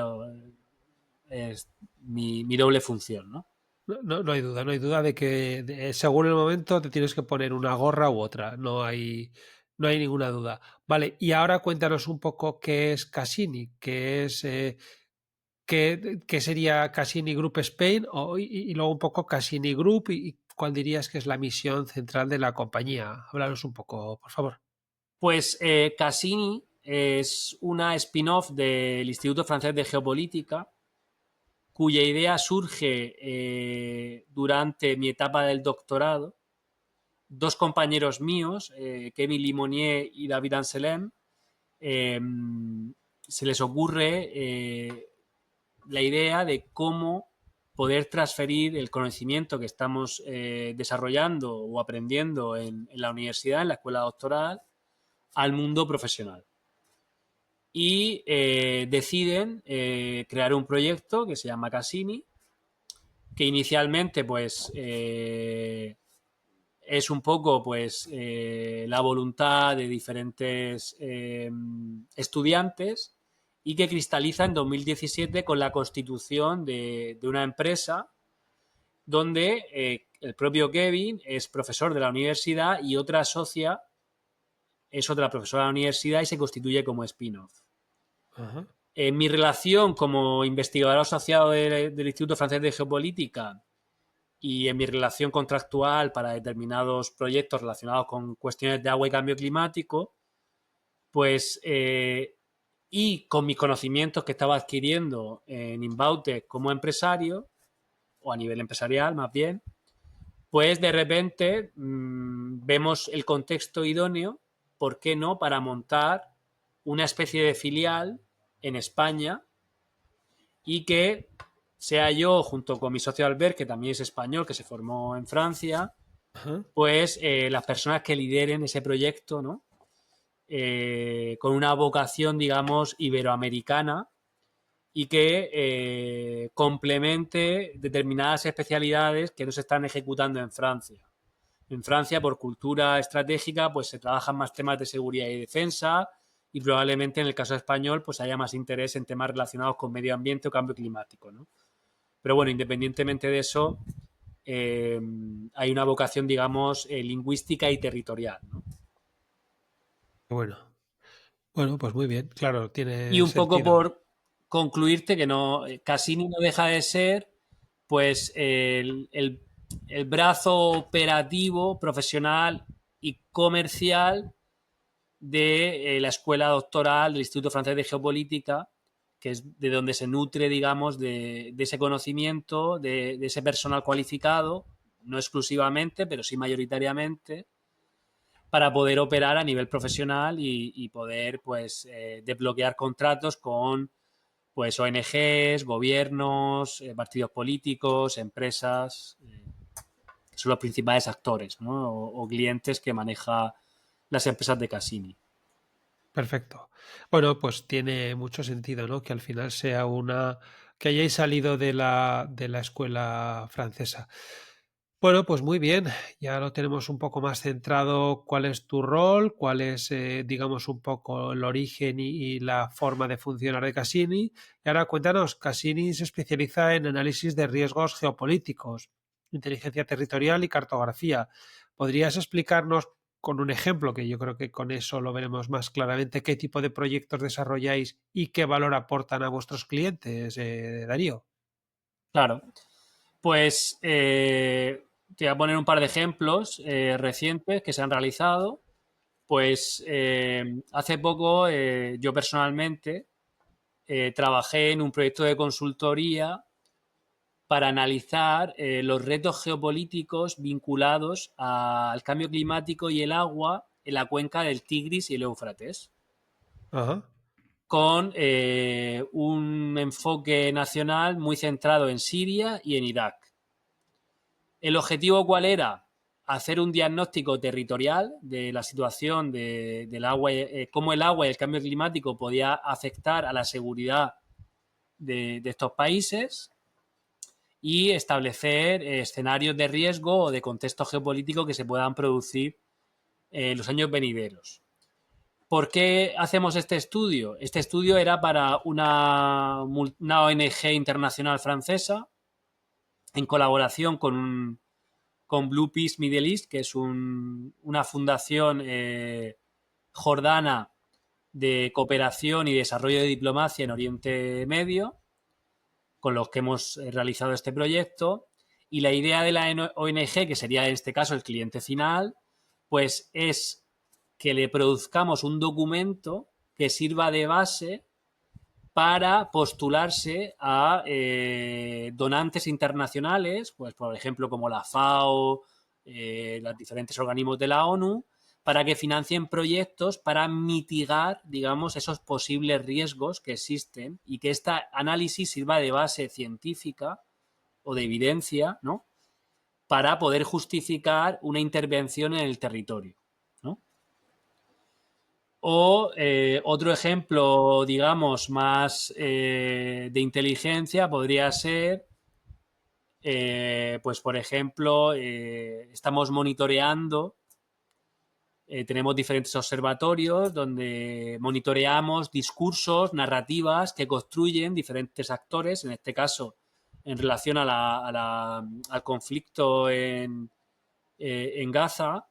es mi doble función, ¿no? No, no hay duda, no hay duda de que según el momento te tienes que poner una gorra u otra, no hay ninguna duda. Vale, y ahora cuéntanos un poco qué es Cassini, qué sería Cassini Group Spain y luego un poco Cassini Group y cuál dirías que es la misión central de la compañía. Háblanos un poco, por favor. Pues Cassini es una spin-off del Instituto Francés de Geopolítica, cuya idea surge durante mi etapa del doctorado. Dos compañeros míos, Kevin Limonier y David Anselm, eh, se les ocurre la idea de cómo poder transferir el conocimiento que estamos desarrollando o aprendiendo en la universidad, en la escuela doctoral, al mundo profesional. Y deciden crear un proyecto que se llama Cassini, que inicialmente pues es un poco pues la voluntad de diferentes estudiantes y que cristaliza en 2017 con la constitución de una empresa donde el propio Kevin es profesor de la universidad y otra socia es otra profesora de la universidad y se constituye como spin-off. Ajá. En mi relación como investigador asociado del Instituto Francés de Geopolítica y en mi relación contractual para determinados proyectos relacionados con cuestiones de agua y cambio climático, pues y con mis conocimientos que estaba adquiriendo en Inbaute como empresario, o a nivel empresarial más bien, pues de repente vemos el contexto idóneo, ¿por qué no?, para montar una especie de filial en España y que sea yo, junto con mi socio Albert, que también es español, que se formó en Francia, Ajá. pues las personas que lideren ese proyecto, ¿no? Con una vocación, digamos, iberoamericana y que complemente determinadas especialidades que no se están ejecutando en Francia. En Francia, por cultura estratégica, pues se trabajan más temas de seguridad y defensa, y probablemente en el caso español pues haya más interés en temas relacionados con medio ambiente o cambio climático, ¿no? Pero bueno, independientemente de eso, hay una vocación, digamos, lingüística y territorial, ¿no? Bueno, bueno, pues muy bien, claro, Y tiene un poco sentido. por concluirte que no, Cassini no deja de ser pues el brazo operativo, profesional y comercial de la escuela doctoral del Instituto Francés de Geopolítica, que es de donde se nutre, digamos, de ese conocimiento, de ese personal cualificado, no exclusivamente, pero sí mayoritariamente, para poder operar a nivel profesional y poder pues desbloquear contratos con pues ONGs, gobiernos, partidos políticos, empresas, que son los principales actores, ¿no? O clientes que maneja las empresas de Cassini. Perfecto. Bueno, pues tiene mucho sentido, ¿no? Que al final sea una, que hayáis salido de la escuela francesa. Bueno, pues muy bien, ya lo tenemos un poco más centrado cuál es tu rol, cuál es, digamos, un poco el origen y la forma de funcionar de Cassini. Y ahora cuéntanos, Cassini se especializa en análisis de riesgos geopolíticos, inteligencia territorial y cartografía. ¿Podrías explicarnos con un ejemplo, que yo creo que con eso lo veremos más claramente, qué tipo de proyectos desarrolláis y qué valor aportan a vuestros clientes, Darío? Claro, pues te voy a poner un par de ejemplos recientes que se han realizado. Pues hace poco yo personalmente trabajé en un proyecto de consultoría para analizar los retos geopolíticos vinculados al cambio climático y el agua en la cuenca del Tigris y el Éufrates, Ajá. con un enfoque nacional muy centrado en Siria y en Irak. ¿El objetivo cuál era? Hacer un diagnóstico territorial de la situación del agua, cómo el agua y el cambio climático podía afectar a la seguridad de estos países y establecer escenarios de riesgo o de contexto geopolítico que se puedan producir en los años venideros. ¿Por qué hacemos este estudio? Este estudio era para una ONG internacional francesa en colaboración con Blue Peace Middle East, que es una fundación jordana de cooperación y desarrollo de diplomacia en Oriente Medio, con los que hemos realizado este proyecto. Y la idea de la ONG, que sería en este caso el cliente final, pues es que le produzcamos un documento que sirva de base para postularse a donantes internacionales, pues por ejemplo como la FAO, los diferentes organismos de la ONU, para que financien proyectos para mitigar, digamos, esos posibles riesgos que existen y que este análisis sirva de base científica o de evidencia, ¿no? Para poder justificar una intervención en el territorio, ¿no? O otro ejemplo, digamos, más de inteligencia podría ser, pues por ejemplo, estamos monitoreando, tenemos diferentes observatorios donde monitoreamos discursos, narrativas que construyen diferentes actores, en este caso en relación al conflicto en Gaza,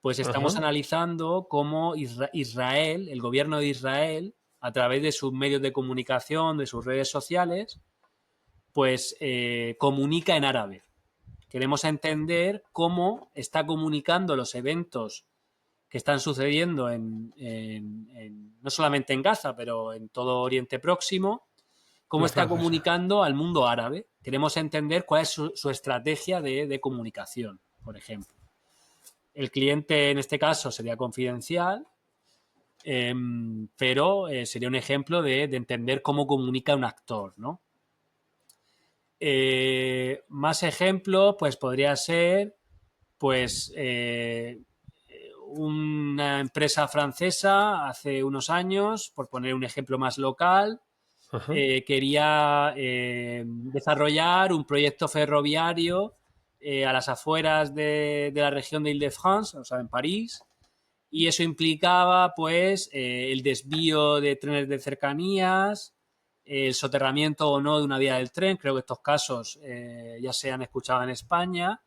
pues estamos Ajá. analizando cómo Israel, el gobierno de Israel, a través de sus medios de comunicación, de sus redes sociales, pues comunica en árabe. Queremos entender cómo está comunicando los eventos que están sucediendo no solamente en Gaza, pero en todo Oriente Próximo, cómo La está franja. comunicando al mundo árabe. Queremos entender cuál es su estrategia de comunicación, por ejemplo. El cliente en este caso sería confidencial, pero sería un ejemplo de entender cómo comunica un actor, ¿no? Más ejemplos, pues podría ser, pues, una empresa francesa hace unos años, por poner un ejemplo más local, Ajá. quería desarrollar un proyecto ferroviario a las afueras de la región de Île-de-France, o sea, en París, y eso implicaba, pues, el desvío de trenes de cercanías, el soterramiento o no de una vía del tren, creo que estos casos ya se han escuchado en España,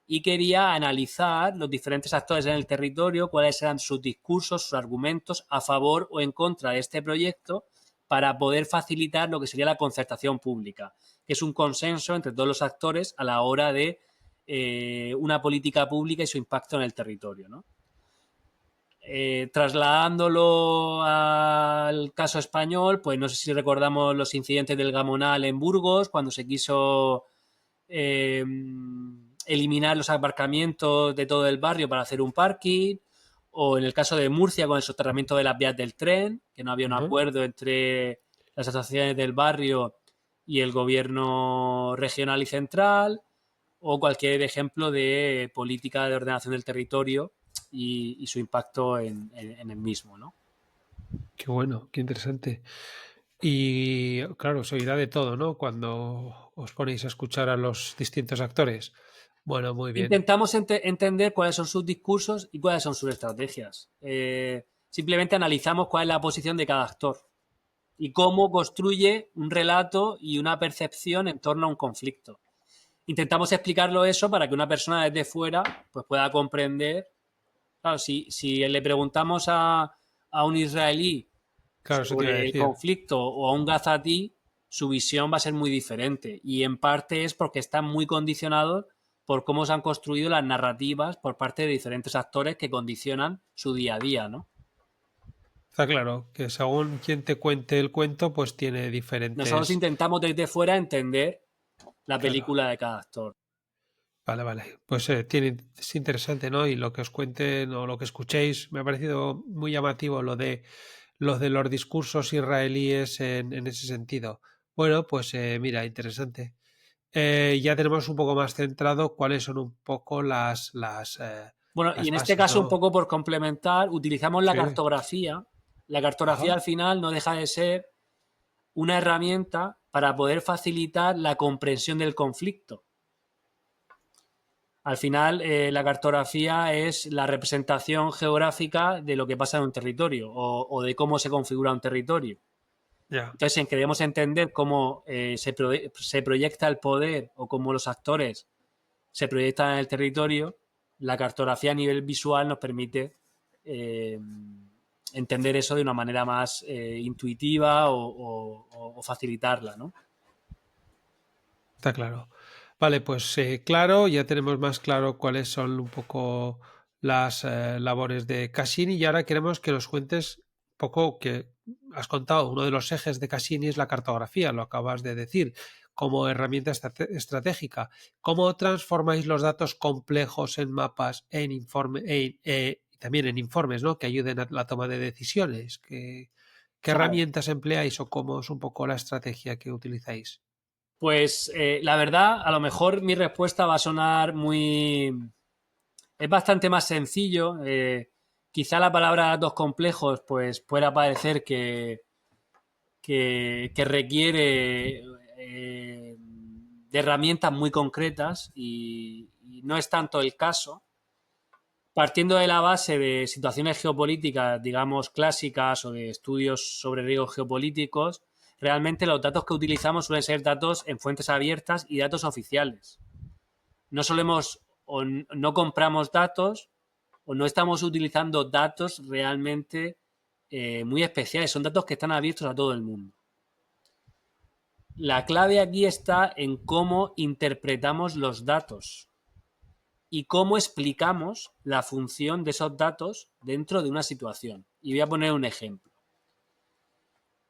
y quería analizar los diferentes actores en el territorio, cuáles eran sus discursos, sus argumentos a favor o en contra de este proyecto, para poder facilitar lo que sería la concertación pública, que es un consenso entre todos los actores a la hora de una política pública y su impacto en el territorio, ¿no? Trasladándolo al caso español, pues no sé si recordamos los incidentes del Gamonal en Burgos, cuando se quiso eh, eliminar los aparcamientos de todo el barrio para hacer un parking, o en el caso de Murcia con el soterramiento de las vías del tren, que no había un Ajá. acuerdo entre las asociaciones del barrio y el gobierno regional y central, o cualquier ejemplo de política de ordenación del territorio y su impacto en el mismo, ¿no? Qué bueno, qué interesante. Y claro, se oirá de todo, ¿no? Cuando os ponéis a escuchar a los distintos actores. Bueno, muy bien. Intentamos entender cuáles son sus discursos y cuáles son sus estrategias. Simplemente analizamos cuál es la posición de cada actor y cómo construye un relato y una percepción en torno a un conflicto. Intentamos explicarlo eso para que una persona desde fuera pues, pueda comprender. Claro, si le preguntamos a un israelí Claro, eso te iba a sobre el decir. conflicto o a un gazatí, su visión va a ser muy diferente. Y en parte es porque están muy condicionados por cómo se han construido las narrativas por parte de diferentes actores que condicionan su día a día, ¿no? Está claro que según quien te cuente el cuento, pues tiene Nosotros diferentes. intentamos desde fuera entender la Claro. película de cada actor. Vale, vale. Pues es interesante, ¿no? Y lo que os cuenten o lo que escuchéis, me ha parecido muy llamativo lo de los discursos israelíes en ese sentido. Bueno, pues mira, interesante. Ya tenemos un poco más centrado cuáles son un poco Bueno, y las en este bases, caso, un ¿no? poco por complementar, utilizamos la Sí. cartografía. La cartografía Ajá. al final no deja de ser una herramienta para poder facilitar la comprensión del conflicto. Al final, la cartografía es la representación geográfica de lo que pasa en un territorio o de cómo se configura un territorio. Ya. Entonces, si queremos entender cómo se proyecta el poder o cómo los actores se proyectan en el territorio, la cartografía a nivel visual nos permite eh, entender eso de una manera más intuitiva o facilitarla, ¿no? Está claro. Vale, pues claro, ya tenemos más claro cuáles son un poco las labores de Cassini y ahora queremos que nos cuentes un poco que has contado, uno de los ejes de Cassini es la cartografía, lo acabas de decir, como herramienta estratégica. ¿Cómo transformáis los datos complejos en mapas, y también en informes, ¿no? Que ayuden a la toma de decisiones? ¿Qué Claro. herramientas empleáis o cómo es un poco la estrategia que utilizáis? Pues la verdad, a lo mejor mi respuesta va a sonar muy... Es bastante más sencillo. Quizá la palabra datos complejos pues pueda parecer que requiere de herramientas muy concretas y no es tanto el caso. Partiendo de la base de situaciones geopolíticas, digamos, clásicas o de estudios sobre riesgos geopolíticos, realmente los datos que utilizamos suelen ser datos en fuentes abiertas y datos oficiales. No solemos o no compramos datos o no estamos utilizando datos realmente muy especiales. Son datos que están abiertos a todo el mundo. La clave aquí está en cómo interpretamos los datos y cómo explicamos la función de esos datos dentro de una situación. Y voy a poner un ejemplo.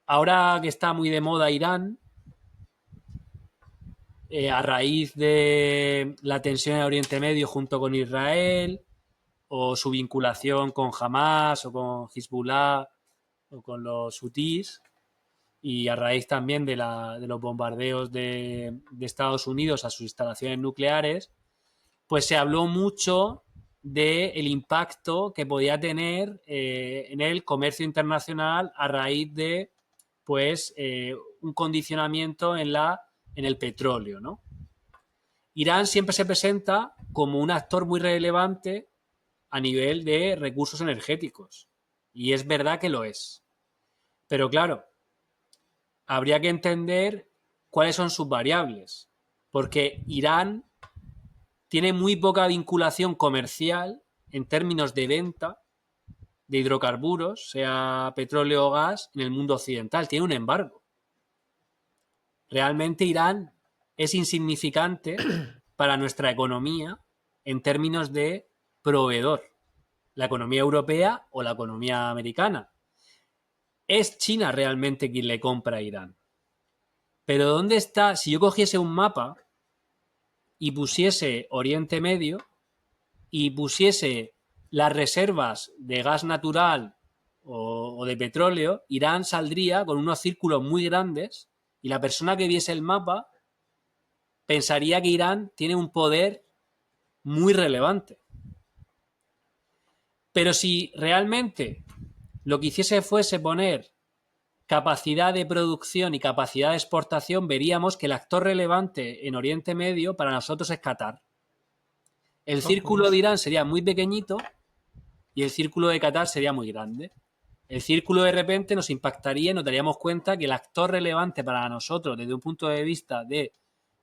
Ahora que está muy de moda Irán, a raíz de la tensión en Oriente Medio junto con Israel, o su vinculación con Hamas o con Hezbollah o con los hutíes, y a raíz también de los bombardeos de Estados Unidos a sus instalaciones nucleares, pues se habló mucho del impacto que podía tener en el comercio internacional a raíz de pues un condicionamiento en el petróleo, ¿no? Irán siempre se presenta como un actor muy relevante a nivel de recursos energéticos. Y es verdad que lo es. Pero claro, habría que entender cuáles son sus variables. Porque Irán tiene muy poca vinculación comercial en términos de venta de hidrocarburos, sea petróleo o gas, en el mundo occidental. Tiene un embargo. Realmente Irán es insignificante para nuestra economía en términos de proveedor. La economía europea o la economía americana. Es China realmente quien le compra a Irán. Pero ¿dónde está? Si yo cogiese un mapa y pusiese Oriente Medio y pusiese las reservas de gas natural o de petróleo, Irán saldría con unos círculos muy grandes y la persona que viese el mapa pensaría que Irán tiene un poder muy relevante. Pero si realmente lo que hiciese fuese poner capacidad de producción y capacidad de exportación, veríamos que el actor relevante en Oriente Medio para nosotros es Qatar. El círculo de Irán sería muy pequeñito y el círculo de Qatar sería muy grande. El círculo de repente nos impactaría y nos daríamos cuenta que el actor relevante para nosotros desde un punto de vista de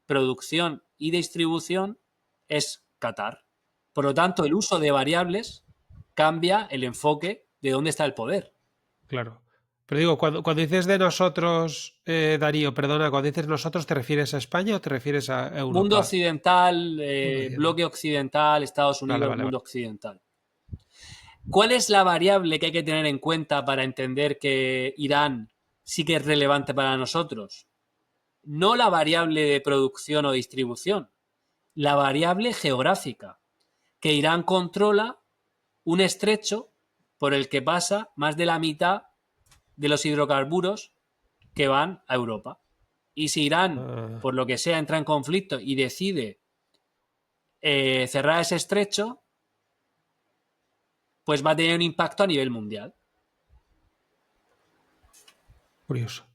producción y distribución es Qatar. Por lo tanto, el uso de variables cambia el enfoque de dónde está el poder. Claro. Pero digo, cuando dices de nosotros, Darío, perdona, cuando dices nosotros, ¿te refieres a España o te refieres a Europa? Mundo occidental, Mundo occidental. bloque occidental, Estados Unidos, Vale. mundo occidental. ¿Cuál es la variable que hay que tener en cuenta para entender que Irán sí que es relevante para nosotros? No la variable de producción o distribución, la variable geográfica, que Irán controla un estrecho por el que pasa más de la mitad de los hidrocarburos que van a Europa. Y si Irán, por lo que sea, entra en conflicto y decide cerrar ese estrecho, pues va a tener un impacto a nivel mundial. Curioso.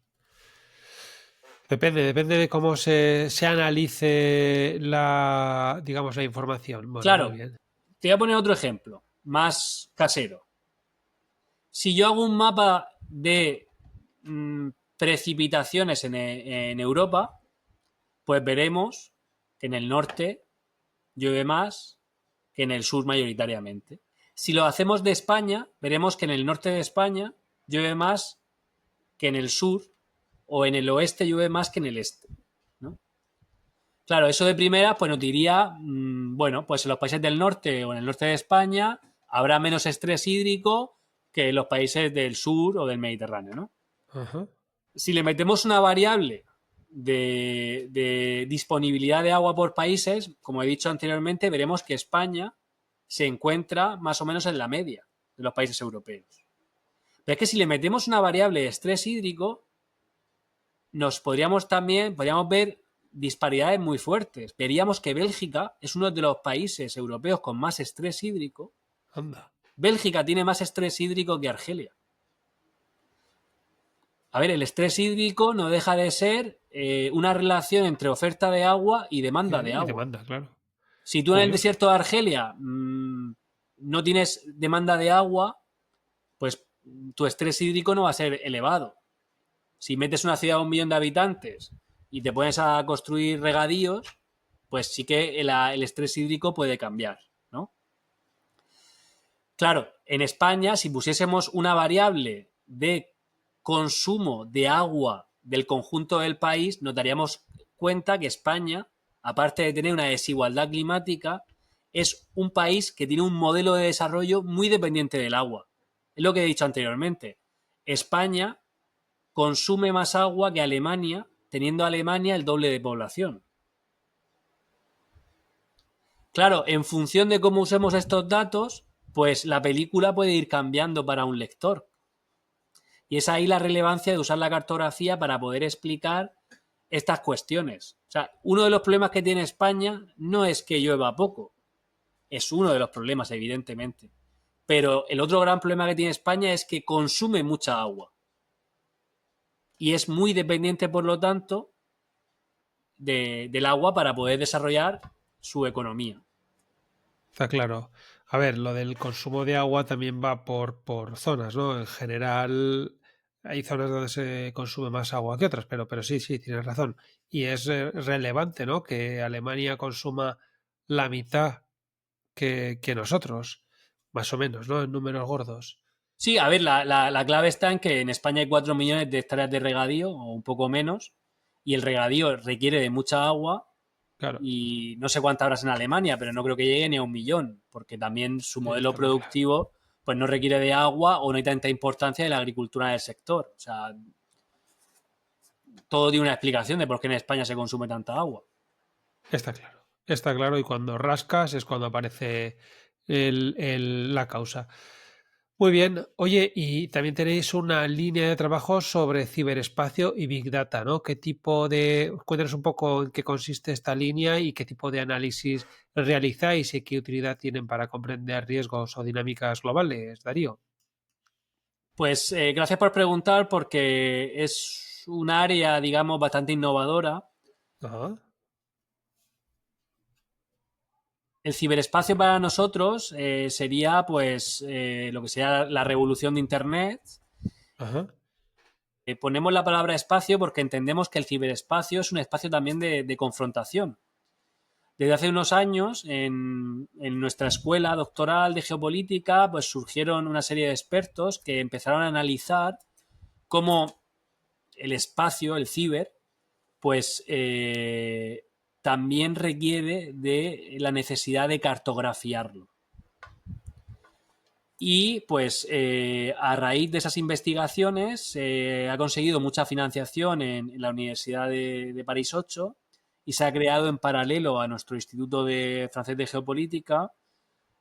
Depende de cómo se analice digamos, la información. Bueno, claro, muy bien. Te voy a poner otro ejemplo, más casero. Si yo hago un mapa de precipitaciones en Europa, pues veremos que en el norte llueve más que en el sur mayoritariamente. Si lo hacemos de España, veremos que en el norte de España llueve más que en el sur, o en el oeste llueve más que en el este, ¿no? Claro, eso de primera pues nos diría, bueno, pues en los países del norte o en el norte de España habrá menos estrés hídrico que en los países del sur o del Mediterráneo, ¿no? Ajá. Si le metemos una variable de disponibilidad de agua por países, como he dicho anteriormente, veremos que España se encuentra más o menos en la media de los países europeos. Pero es que si le metemos una variable de estrés hídrico, podríamos ver disparidades muy fuertes. Veríamos que Bélgica es uno de los países europeos con más estrés hídrico. Anda. Bélgica tiene más estrés hídrico que Argelia. A ver, el estrés hídrico no deja de ser una relación entre oferta de agua y demanda de agua. Demanda, claro. Si tú en el desierto de Argelia no tienes demanda de agua, pues tu estrés hídrico no va a ser elevado. Si metes una ciudad de 1 millón de habitantes y te pones a construir regadíos, pues sí que el estrés hídrico puede cambiar, ¿no? Claro, en España, si pusiésemos una variable de consumo de agua del conjunto del país, nos daríamos cuenta que España, aparte de tener una desigualdad climática, es un país que tiene un modelo de desarrollo muy dependiente del agua. Es lo que he dicho anteriormente. España consume más agua que Alemania, teniendo Alemania el doble de población. Claro, en función de cómo usemos estos datos, pues la película puede ir cambiando para un lector. Y es ahí la relevancia de usar la cartografía para poder explicar estas cuestiones. O sea, uno de los problemas que tiene España no es que llueva poco. Es uno de los problemas, evidentemente. Pero el otro gran problema que tiene España es que consume mucha agua. y es muy dependiente, por lo tanto, del agua para poder desarrollar su economía. Está claro. A ver, lo del consumo de agua también va por zonas, ¿no? En general hay zonas donde se consume más agua que otras, pero sí, sí, tienes razón. Y es relevante, ¿no? Que Alemania consuma la mitad que nosotros, más o menos, ¿no? En números gordos. Sí, a ver, la clave está en que en España hay 4 millones de hectáreas de regadío, o un poco menos, y el regadío requiere de mucha agua, Claro, y no sé cuántas habrás en Alemania, pero no creo que llegue ni a 1 millón, porque también su modelo está muy claro. productivo pues no requiere de agua o no hay tanta importancia de la agricultura del sector. O sea, todo tiene una explicación de por qué en España se consume tanta agua. Está claro. Está claro, y cuando rascas es cuando aparece la causa. Muy bien. Oye, y también tenéis una línea de trabajo sobre ciberespacio y Big Data, ¿no? ¿Qué tipo de... Cuéntanos un poco en qué consiste esta línea y qué tipo de análisis realizáis y qué utilidad tienen para comprender riesgos o dinámicas globales, Darío. Pues gracias por preguntar, porque es un área, digamos, bastante innovadora. Ajá, El ciberespacio para nosotros sería pues lo que sería la revolución de Internet. ajá, Ponemos la palabra espacio porque entendemos que el ciberespacio es un espacio también de confrontación. Desde hace unos años, en nuestra escuela doctoral de geopolítica, pues surgieron una serie de expertos que empezaron a analizar cómo el espacio, el ciber, pues también requiere de la necesidad de cartografiarlo. Y pues a raíz de esas investigaciones se ha conseguido mucha financiación en la Universidad de París 8 y se ha creado en paralelo a nuestro Instituto Francés de Geopolítica,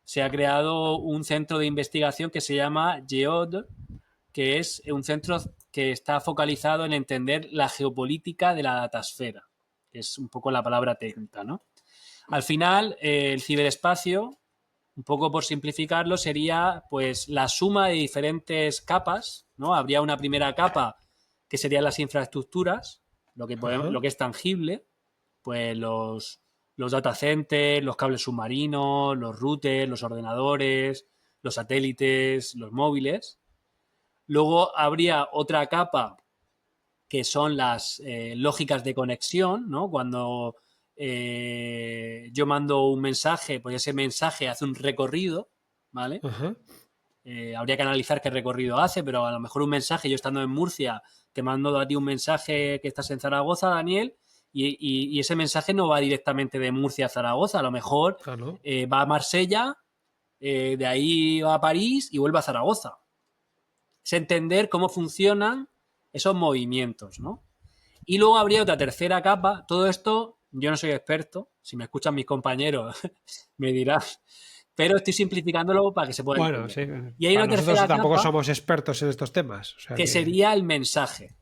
se ha creado un centro de investigación que se llama GEOD, que es un centro que está focalizado en entender la geopolítica de la datasfera, que es un poco la palabra técnica, ¿no? Al final, el ciberespacio, un poco por simplificarlo, sería pues la suma de diferentes capas, ¿no? Habría una primera capa que serían las infraestructuras, ajá. lo que es tangible, pues los data centers, los cables submarinos, los routers, los ordenadores, los satélites, los móviles. Luego habría otra capa que son las lógicas de conexión, ¿no? Cuando yo mando un mensaje, pues ese mensaje hace un recorrido, ¿vale? Ajá. Habría que analizar qué recorrido hace, pero a lo mejor un mensaje, yo estando en Murcia, te mando a ti un mensaje que estás en Zaragoza, Daniel, y ese mensaje no va directamente de Murcia a Zaragoza, a lo mejor Claro. va a Marsella, de ahí va a París y vuelve a Zaragoza. Es entender cómo funcionan esos movimientos, ¿no? Y luego habría otra tercera capa. Todo esto, yo no soy experto. Si me escuchan mis compañeros, me dirán. Pero estoy simplificándolo para que se pueda Bueno, entender. sí. Y hay Para una nosotros tercera tampoco capa somos expertos en estos temas. O sea que que... sería el mensaje.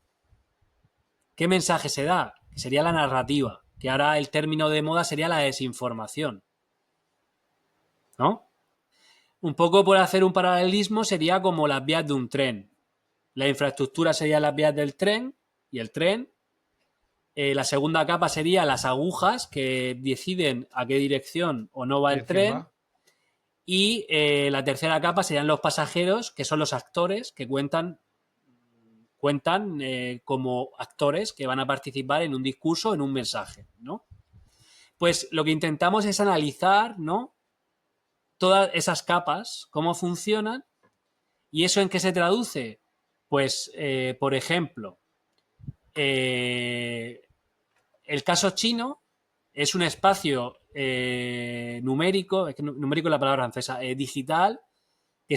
¿Qué mensaje se da? Que sería la narrativa. Que ahora el término de moda sería la desinformación, ¿no? Un poco por hacer un paralelismo, sería como las vías de un tren. La infraestructura serían las vías del tren y el tren. La segunda capa sería las agujas que deciden a qué dirección o no va el Dirección tren. va. Y la tercera capa serían los pasajeros, que son los actores que cuentan como actores que van a participar en un discurso, en un mensaje, ¿no? Pues lo que intentamos es analizar, ¿no? Todas esas capas, cómo funcionan, y eso en qué se traduce. Pues, por ejemplo, el caso chino es un espacio numérico, es que numérico es la palabra francesa, digital, que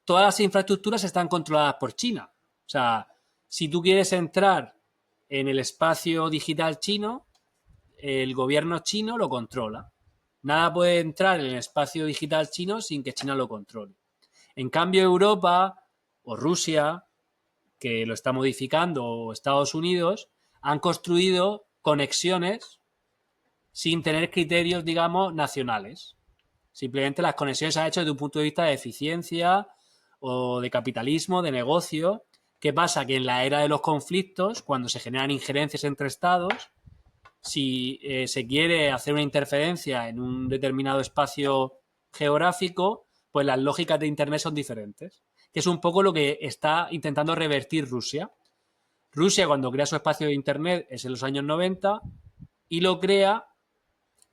todas las infraestructuras están controladas por China. O sea, si tú quieres entrar en el espacio digital chino, el gobierno chino lo controla. Nada puede entrar en el espacio digital chino sin que China lo controle. En cambio, Europa o Rusia, que lo está modificando, o Estados Unidos, han construido conexiones sin tener criterios, digamos, nacionales. Simplemente las conexiones se han hecho desde un punto de vista de eficiencia o de capitalismo, de negocio, ¿Qué pasa? Que en la era de los conflictos, cuando se generan injerencias entre estados, si se quiere hacer una interferencia en un determinado espacio geográfico, pues las lógicas de Internet son diferentes, que es un poco lo que está intentando revertir Rusia. Rusia, cuando crea su espacio de Internet, es en los años 90 y lo crea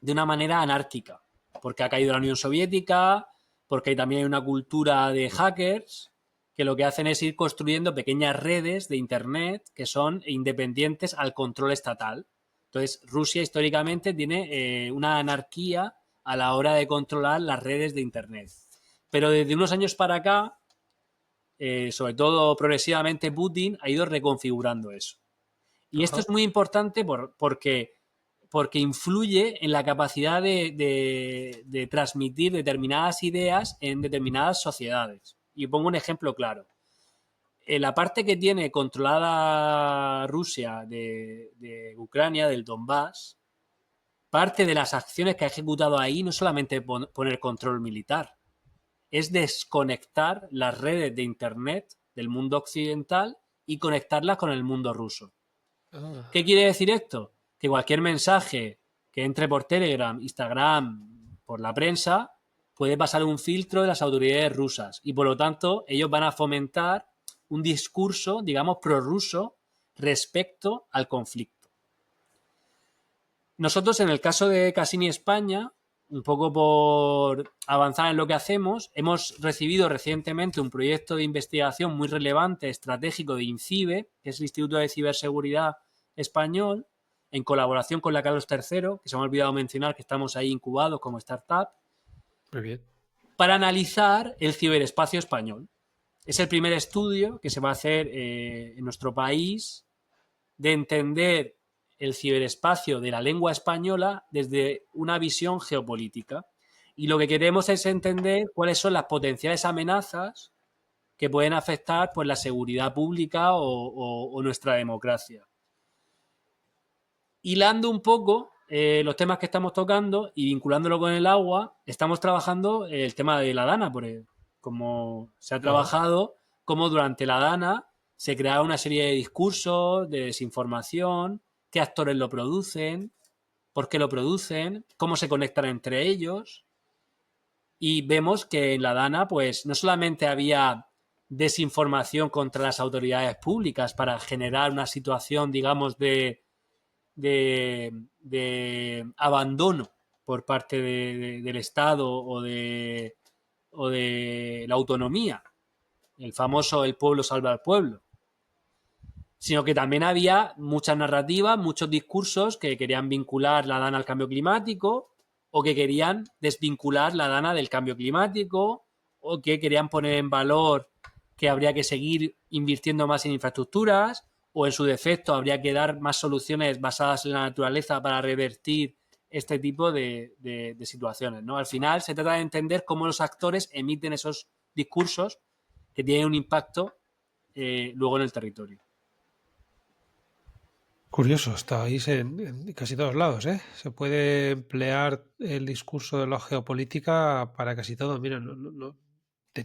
de una manera anárquica, porque ha caído la Unión Soviética, porque también hay una cultura de hackers que lo que hacen es ir construyendo pequeñas redes de Internet que son independientes al control estatal. Entonces, Rusia históricamente tiene una anarquía a la hora de controlar las redes de Internet. Pero desde unos años para acá, sobre todo progresivamente, Putin ha ido reconfigurando eso. Y esto es muy importante porque influye en la capacidad de transmitir determinadas ideas en determinadas sociedades. Y pongo un ejemplo claro. En la parte que tiene controlada Rusia de Ucrania, del Donbass, parte de las acciones que ha ejecutado ahí no solamente poner control militar, es desconectar las redes de Internet del mundo occidental y conectarlas con el mundo ruso. ¿Qué quiere decir esto? Que cualquier mensaje que entre por Telegram, Instagram, por la prensa, puede pasar un filtro de las autoridades rusas y por lo tanto ellos van a fomentar un discurso, digamos, prorruso respecto al conflicto. Nosotros, en el caso de Cassini España, un poco por avanzar en lo que hacemos, hemos recibido recientemente un proyecto de investigación muy relevante, estratégico de INCIBE, que es el Instituto de Ciberseguridad Español, en colaboración con la Carlos III, que se me ha olvidado mencionar que estamos ahí incubados como startup, Muy bien. para analizar el ciberespacio español. Es el primer estudio que se va a hacer en nuestro país de entender el ciberespacio de la lengua española desde una visión geopolítica. Y lo que queremos es entender cuáles son las potenciales amenazas que pueden afectar pues, la seguridad pública o nuestra democracia. Hilando un poco los temas que estamos tocando y vinculándolo con el agua, estamos trabajando el tema de la DANA, como se ha trabajado, como durante la DANA se crea una serie de discursos de desinformación, qué actores lo producen, por qué lo producen, cómo se conectan entre ellos. Y vemos que en la DANA, pues, no solamente había desinformación contra las autoridades públicas para generar una situación, digamos, de abandono por parte del Estado o de la autonomía, el famoso el pueblo salva al pueblo, sino que también había muchas narrativas, muchos discursos que querían vincular la DANA al cambio climático o que querían desvincular la DANA del cambio climático o que querían poner en valor que habría que seguir invirtiendo más en infraestructuras o en su defecto habría que dar más soluciones basadas en la naturaleza para revertir este tipo de situaciones, ¿no? Al final se trata de entender cómo los actores emiten esos discursos que tienen un impacto luego en el territorio. Curioso, estáis en casi todos lados, ¿eh? Se puede emplear el discurso de la geopolítica para casi todo. Mira,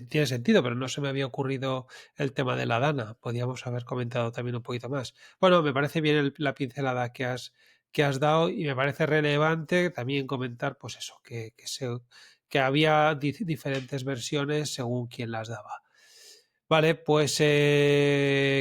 tiene sentido, pero no se me había ocurrido el tema de la DANA. Podíamos haber comentado también un poquito más. Bueno, me parece bien la pincelada que has dado y me parece relevante también comentar, pues eso, que había diferentes versiones según quien las daba. Vale, pues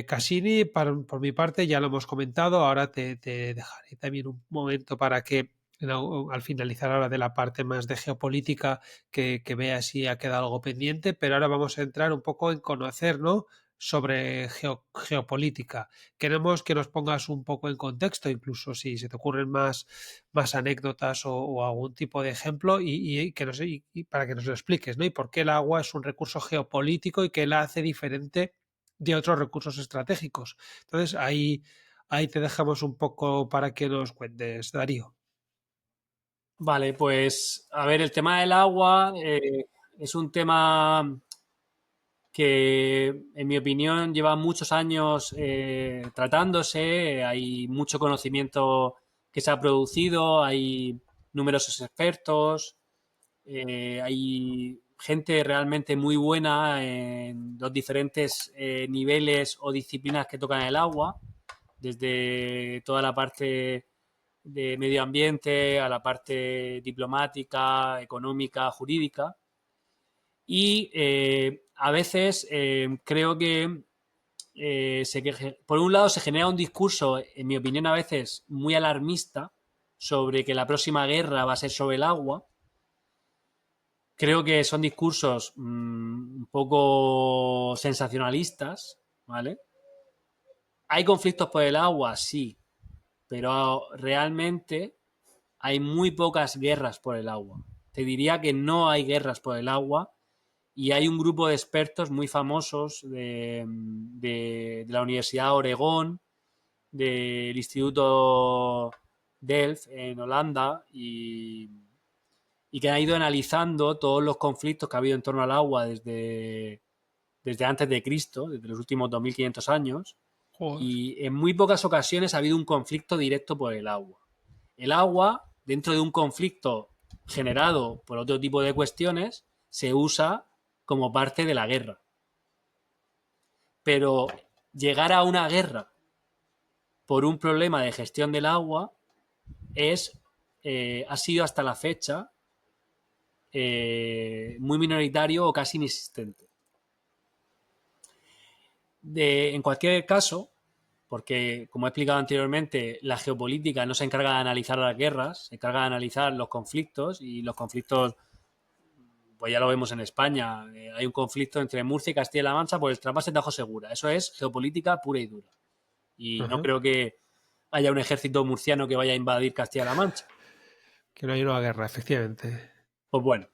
Cassini, por mi parte ya lo hemos comentado, ahora te dejaré también un momento para que al finalizar ahora de la parte más de geopolítica que veas si ha quedado algo pendiente, pero ahora vamos a entrar un poco en conocer, ¿no? Sobre geopolítica. Queremos que nos pongas un poco en contexto, incluso si se te ocurren más anécdotas o algún tipo de ejemplo y para que nos lo expliques, ¿no? Y por qué el agua es un recurso geopolítico y qué la hace diferente de otros recursos estratégicos. Entonces, ahí te dejamos un poco para que nos cuentes, Darío. Vale, pues a ver, el tema del agua es un tema que, en mi opinión, lleva muchos años tratándose, hay mucho conocimiento que se ha producido, hay numerosos expertos, hay gente realmente muy buena en los diferentes niveles o disciplinas que tocan el agua, desde toda la parte de medio ambiente a la parte diplomática, económica, jurídica. Y a veces creo que por un lado se genera un discurso, en mi opinión a veces muy alarmista, sobre que la próxima guerra va a ser sobre el agua. Creo que son discursos un poco sensacionalistas, ¿vale? ¿Hay conflictos por el agua? Sí, pero realmente hay muy pocas guerras por el agua. Te diría que no hay guerras por el agua y hay un grupo de expertos muy famosos de la Universidad de Oregón, del Instituto Delft en Holanda y que han ido analizando todos los conflictos que ha habido en torno al agua desde antes de Cristo, desde los últimos 2500 años, Joder. y en muy pocas ocasiones ha habido un conflicto directo por el agua. El agua, dentro de un conflicto generado por otro tipo de cuestiones, se usa como parte de la guerra. Pero llegar a una guerra por un problema de gestión del agua ha sido hasta la fecha muy minoritario o casi inexistente. En cualquier caso, porque como he explicado anteriormente, la geopolítica no se encarga de analizar las guerras, se encarga de analizar los conflictos y los conflictos, pues ya lo vemos en España, hay un conflicto entre Murcia y Castilla-La Mancha por el trasvase de Tajo Segura. Eso es geopolítica pura y dura. Y no creo que haya un ejército murciano que vaya a invadir Castilla-La Mancha. Que no hay una guerra, efectivamente. Pues bueno,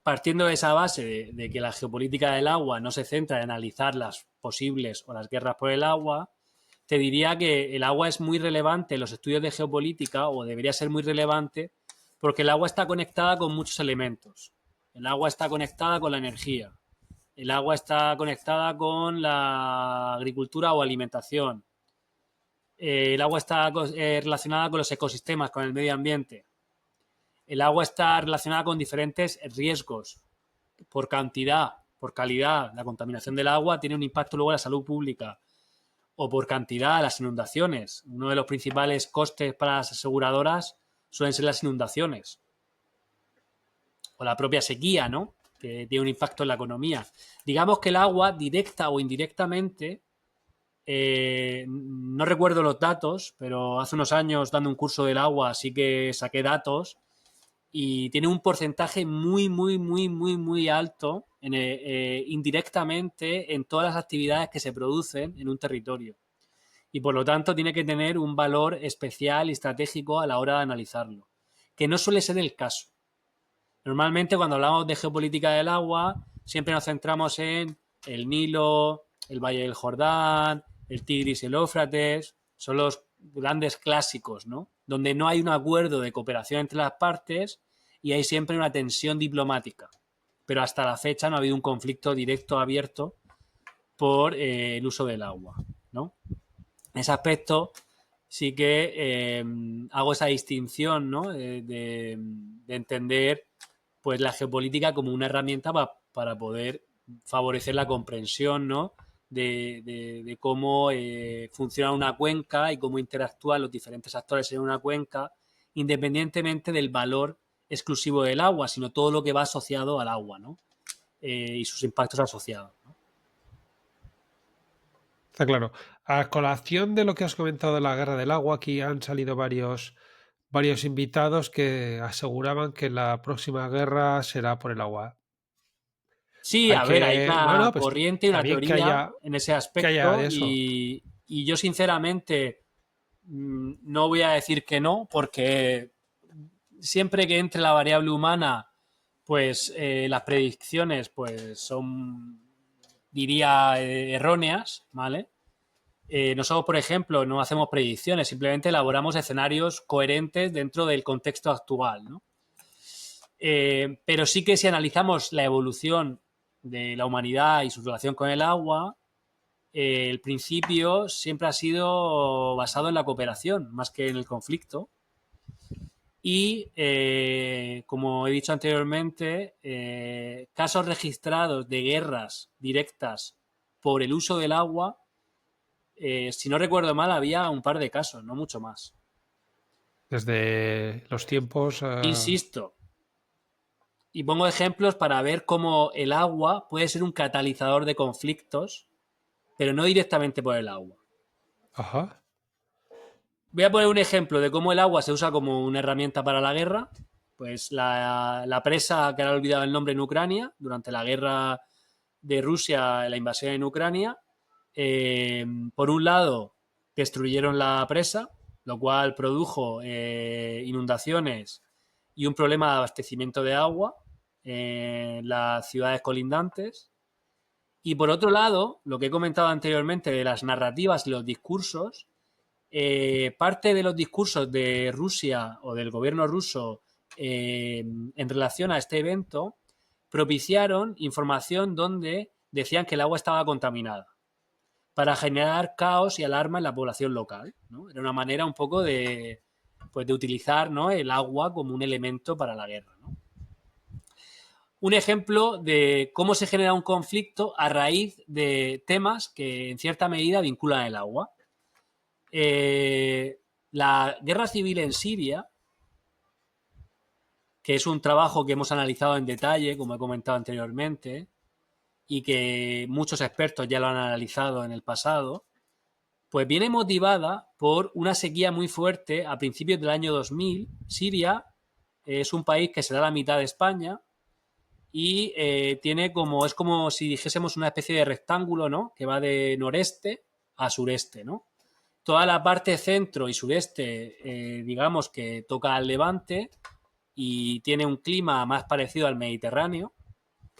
partiendo de esa base de que la geopolítica del agua no se centra en analizar las posibles o las guerras por el agua, te diría que el agua es muy relevante en los estudios de geopolítica, o debería ser muy relevante, porque el agua está conectada con muchos elementos. El agua está conectada con la energía. El agua está conectada con la agricultura o alimentación. El agua está relacionada con los ecosistemas, con el medio ambiente. El agua está relacionada con diferentes riesgos por cantidad, por calidad. La contaminación del agua tiene un impacto luego en la salud pública. O por cantidad, las inundaciones. Uno de los principales costes para las aseguradoras suelen ser las inundaciones. O la propia sequía, ¿no? Que tiene un impacto en la economía. Digamos que el agua, directa o indirectamente, no recuerdo los datos, pero hace unos años dando un curso del agua sí que saqué datos y tiene un porcentaje muy, muy, muy, muy, muy alto indirectamente en todas las actividades que se producen en un territorio. Y por lo tanto tiene que tener un valor especial y estratégico a la hora de analizarlo, que no suele ser el caso. Normalmente cuando hablamos de geopolítica del agua siempre nos centramos en el Nilo, el Valle del Jordán, el Tigris y el Éufrates, son los grandes clásicos, ¿no? Donde no hay un acuerdo de cooperación entre las partes y hay siempre una tensión diplomática. Pero hasta la fecha no ha habido un conflicto directo abierto por el uso del agua, ¿no? En ese aspecto sí que hago esa distinción, ¿no? de entender pues la geopolítica como una herramienta para poder favorecer la comprensión, ¿no? de cómo funciona una cuenca y cómo interactúan los diferentes actores en una cuenca, independientemente del valor exclusivo del agua, sino todo lo que va asociado al agua, ¿no? Y sus impactos asociados, ¿no? Está claro. A colación de lo que has comentado de la guerra del agua, aquí han salido varios invitados que aseguraban que la próxima guerra será por el agua. Sí, Hay a ver, hay que, una bueno, pues corriente y está una bien teoría en ese que haya aspecto de eso. y yo sinceramente no voy a decir que no, porque siempre que entre la variable humana, pues las predicciones pues son, diría, erróneas, ¿vale? Nosotros, por ejemplo, no hacemos predicciones, simplemente elaboramos escenarios coherentes dentro del contexto actual, ¿no? Pero sí que si analizamos la evolución de la humanidad y su relación con el agua, el principio siempre ha sido basado en la cooperación más que en el conflicto. Y, como he dicho anteriormente, casos registrados de guerras directas por el uso del agua, si no recuerdo mal, había un par de casos, no mucho más. Desde los tiempos... Insisto, y pongo ejemplos para ver cómo el agua puede ser un catalizador de conflictos, pero no directamente por el agua. Ajá. Voy a poner un ejemplo de cómo el agua se usa como una herramienta para la guerra. Pues la presa, que ahora he olvidado el nombre, en Ucrania, durante la guerra de Rusia, la invasión en Ucrania, por un lado destruyeron la presa, lo cual produjo inundaciones y un problema de abastecimiento de agua en las ciudades colindantes. Y por otro lado, lo que he comentado anteriormente de las narrativas y los discursos, parte de los discursos de Rusia o del gobierno ruso en relación a este evento propiciaron información donde decían que el agua estaba contaminada para generar caos y alarma en la población local, ¿no? Era una manera un poco de, pues, de utilizar, ¿no?, el agua como un elemento para la guerra, ¿no? Un ejemplo de cómo se genera un conflicto a raíz de temas que en cierta medida vinculan el agua. La guerra civil en Siria, que es un trabajo que hemos analizado en detalle, como he comentado anteriormente, y que muchos expertos ya lo han analizado en el pasado, pues viene motivada por una sequía muy fuerte a principios del año 2000. Siria es un país que se da la mitad de España y tiene como, es como si dijésemos una especie de rectángulo, ¿no?, que va de noreste a sureste, ¿no? Toda la parte centro y sureste, digamos que toca al Levante y tiene un clima más parecido al Mediterráneo,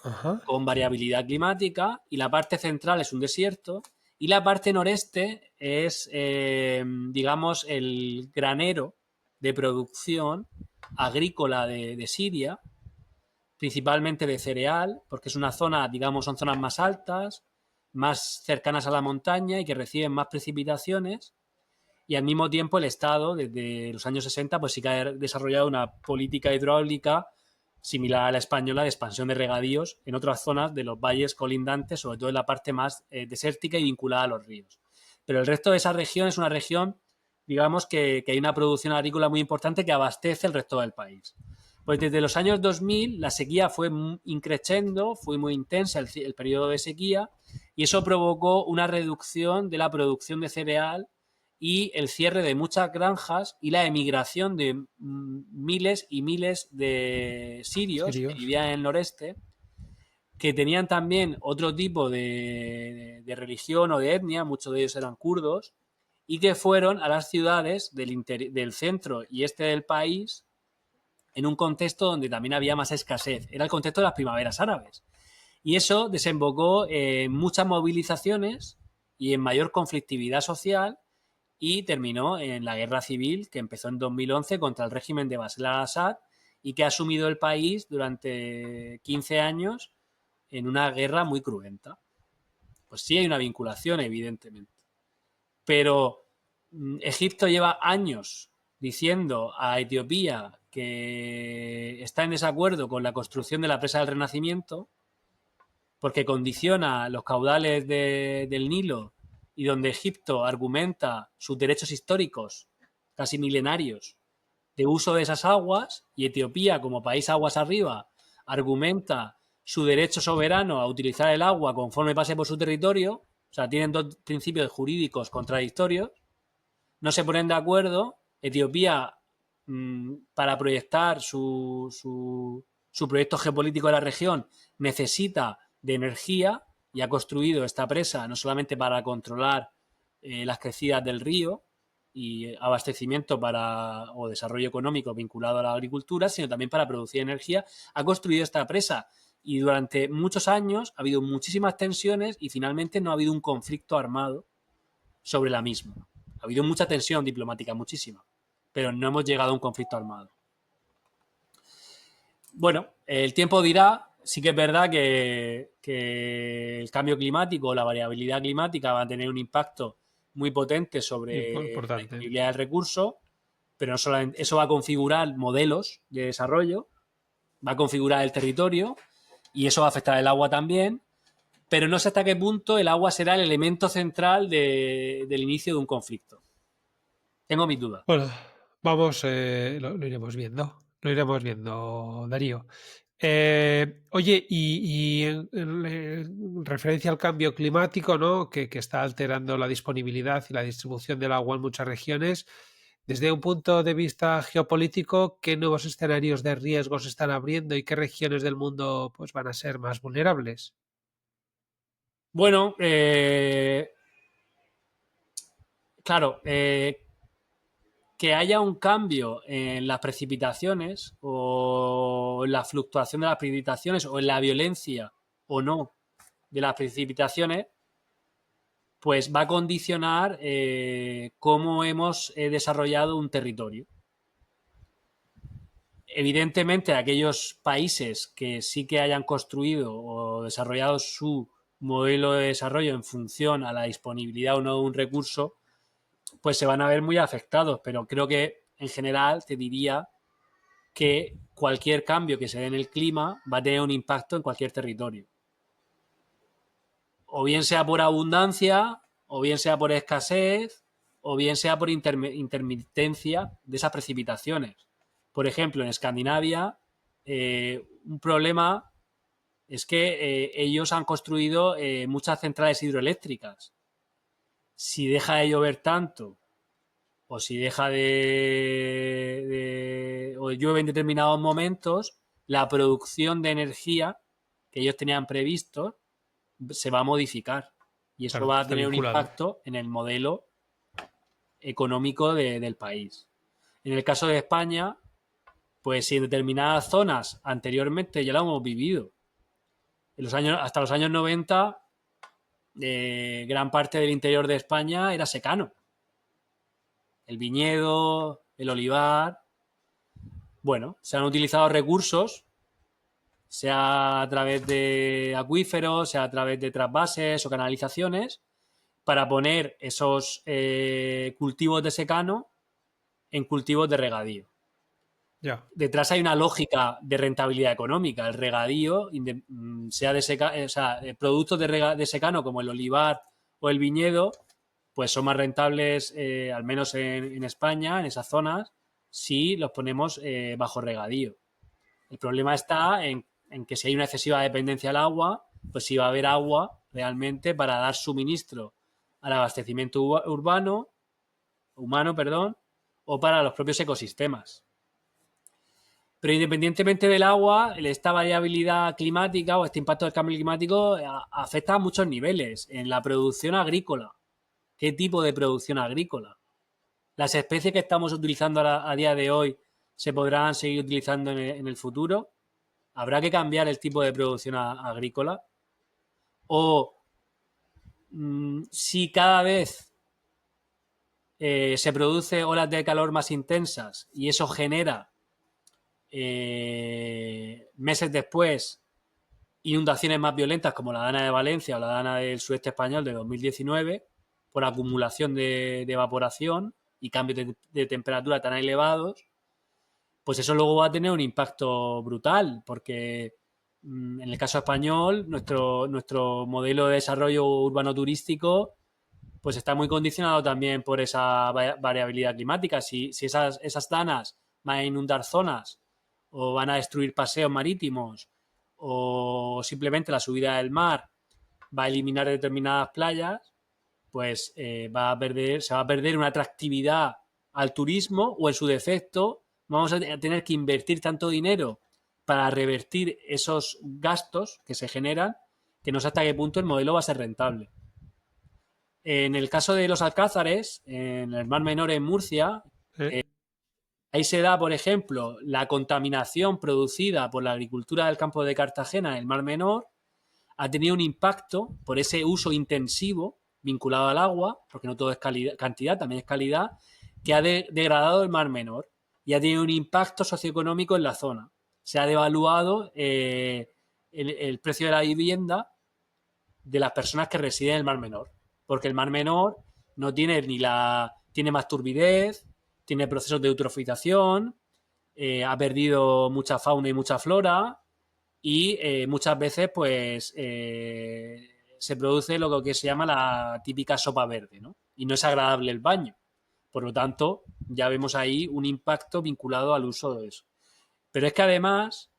Ajá. con variabilidad climática, y la parte central es un desierto, y la parte noreste es, digamos, el granero de producción agrícola de Siria, principalmente de cereal, porque es una zona, digamos, son zonas más altas, más cercanas a la montaña y que reciben más precipitaciones. Y al mismo tiempo el Estado, desde los años 60, pues sí que ha desarrollado una política hidráulica similar a la española de expansión de regadíos en otras zonas de los valles colindantes, sobre todo en la parte más desértica y vinculada a los ríos. Pero el resto de esa región es una región, digamos, que hay una producción agrícola muy importante que abastece el resto del país. Pues desde los años 2000 la sequía fue increciendo, fue muy intensa el periodo de sequía, y eso provocó una reducción de la producción de cereal y el cierre de muchas granjas y la emigración de miles y miles de sirios que Sirios. vivían en el noreste, que tenían también otro tipo de religión o de etnia, muchos de ellos eran kurdos, y que fueron a las ciudades del centro y este del país en un contexto donde también había más escasez. Era el contexto de las primaveras árabes. Y eso desembocó en muchas movilizaciones y en mayor conflictividad social, y terminó en la guerra civil que empezó en 2011 contra el régimen de Bashar al-Assad y que ha asumido el país durante 15 años en una guerra muy cruenta. Pues sí hay una vinculación, evidentemente. Pero Egipto lleva años diciendo a Etiopía que está en desacuerdo con la construcción de la presa del Renacimiento porque condiciona los caudales del Nilo, y donde Egipto argumenta sus derechos históricos casi milenarios de uso de esas aguas, y Etiopía, como país aguas arriba, argumenta su derecho soberano a utilizar el agua conforme pase por su territorio. O sea, tienen dos principios jurídicos contradictorios, no se ponen de acuerdo. Etiopía, para proyectar su proyecto geopolítico de la región, necesita de energía y ha construido esta presa no solamente para controlar las crecidas del río y abastecimiento o desarrollo económico vinculado a la agricultura, sino también para producir energía. Ha construido esta presa y durante muchos años ha habido muchísimas tensiones y finalmente no ha habido un conflicto armado sobre la misma. Ha habido mucha tensión diplomática, muchísima, pero no hemos llegado a un conflicto armado. Bueno, el tiempo dirá. Sí que es verdad que el cambio climático, la variabilidad climática va a tener un impacto muy potente sobre la Importante. disponibilidad del recurso, pero no solamente eso, va a configurar modelos de desarrollo, va a configurar el territorio y eso va a afectar el agua también, pero no sé hasta qué punto el agua será el elemento central del inicio de un conflicto. Tengo mis dudas. Bueno, vamos, lo iremos viendo. Lo iremos viendo, Darío. Oye, y en referencia al cambio climático, ¿no? Que está alterando la disponibilidad y la distribución del agua en muchas regiones, desde un punto de vista geopolítico, ¿qué nuevos escenarios de riesgo se están abriendo y qué regiones del mundo pues, van a ser más vulnerables? Bueno, claro, que haya un cambio en las precipitaciones o en la fluctuación de las precipitaciones o en la violencia o no de las precipitaciones, pues va a condicionar cómo hemos desarrollado un territorio. Evidentemente, aquellos países que sí que hayan construido o desarrollado su modelo de desarrollo en función a la disponibilidad o no de un recurso, pues se van a ver muy afectados. Pero creo que en general te diría que cualquier cambio que se dé en el clima va a tener un impacto en cualquier territorio. O bien sea por abundancia, o bien sea por escasez, o bien sea por intermitencia de esas precipitaciones. Por ejemplo, en Escandinavia, un problema es que ellos han construido muchas centrales hidroeléctricas. Si deja de llover tanto, o si deja o llueve en determinados momentos, la producción de energía que ellos tenían previsto se va a modificar. Y eso Claro, va a está tener un vinculado. impacto en el modelo económico del país. En el caso de España, pues si en determinadas zonas anteriormente ya lo hemos vivido, hasta los años 90, gran parte del interior de España era secano. El viñedo, el olivar. Bueno, se han utilizado recursos, sea a través de acuíferos, sea a través de trasvases o canalizaciones, para poner esos cultivos de secano en cultivos de regadío. Ya. Detrás hay una lógica de rentabilidad económica. El regadío, sea o sea, productos de secano como el olivar o el viñedo, pues son más rentables, al menos en España, en esas zonas, si los ponemos bajo regadío. El problema está en que si hay una excesiva dependencia al agua, pues si va a haber agua realmente para dar suministro al abastecimiento humano, perdón, o para los propios ecosistemas. Pero independientemente del agua, esta variabilidad climática o este impacto del cambio climático afecta a muchos niveles. En la producción agrícola, ¿qué tipo de producción agrícola? Las especies que estamos utilizando a día de hoy se podrán seguir utilizando en el futuro. ¿Habrá que cambiar el tipo de producción agrícola? O si cada vez se produce olas de calor más intensas y eso genera meses después inundaciones más violentas como la Dana de Valencia o la Dana del sudeste español de 2019 por acumulación de evaporación y cambios de temperatura tan elevados, pues eso luego va a tener un impacto brutal porque en el caso español nuestro modelo de desarrollo urbano turístico pues está muy condicionado también por esa variabilidad climática. Si esas danas van a inundar zonas o van a destruir paseos marítimos o simplemente la subida del mar va a eliminar determinadas playas, pues se va a perder una atractividad al turismo o en su defecto vamos a tener que invertir tanto dinero para revertir esos gastos que se generan que no sé hasta qué punto el modelo va a ser rentable. En el caso de los alcázares, en el Mar Menor en Murcia, ¿Eh? ahí se da, por ejemplo, la contaminación producida por la agricultura del campo de Cartagena en el Mar Menor, ha tenido un impacto por ese uso intensivo vinculado al agua, porque no todo es cantidad, también es calidad, que ha degradado el Mar Menor y ha tenido un impacto socioeconómico en la zona. Se ha devaluado el precio de la vivienda de las personas que residen en el Mar Menor, porque el Mar Menor no tiene tiene más turbidez, tiene procesos de eutrofización, ha perdido mucha fauna y mucha flora y muchas veces pues se produce lo que se llama la típica sopa verde, ¿no? Y no es agradable el baño. Por lo tanto, ya vemos ahí un impacto vinculado al uso de eso. Pero es que además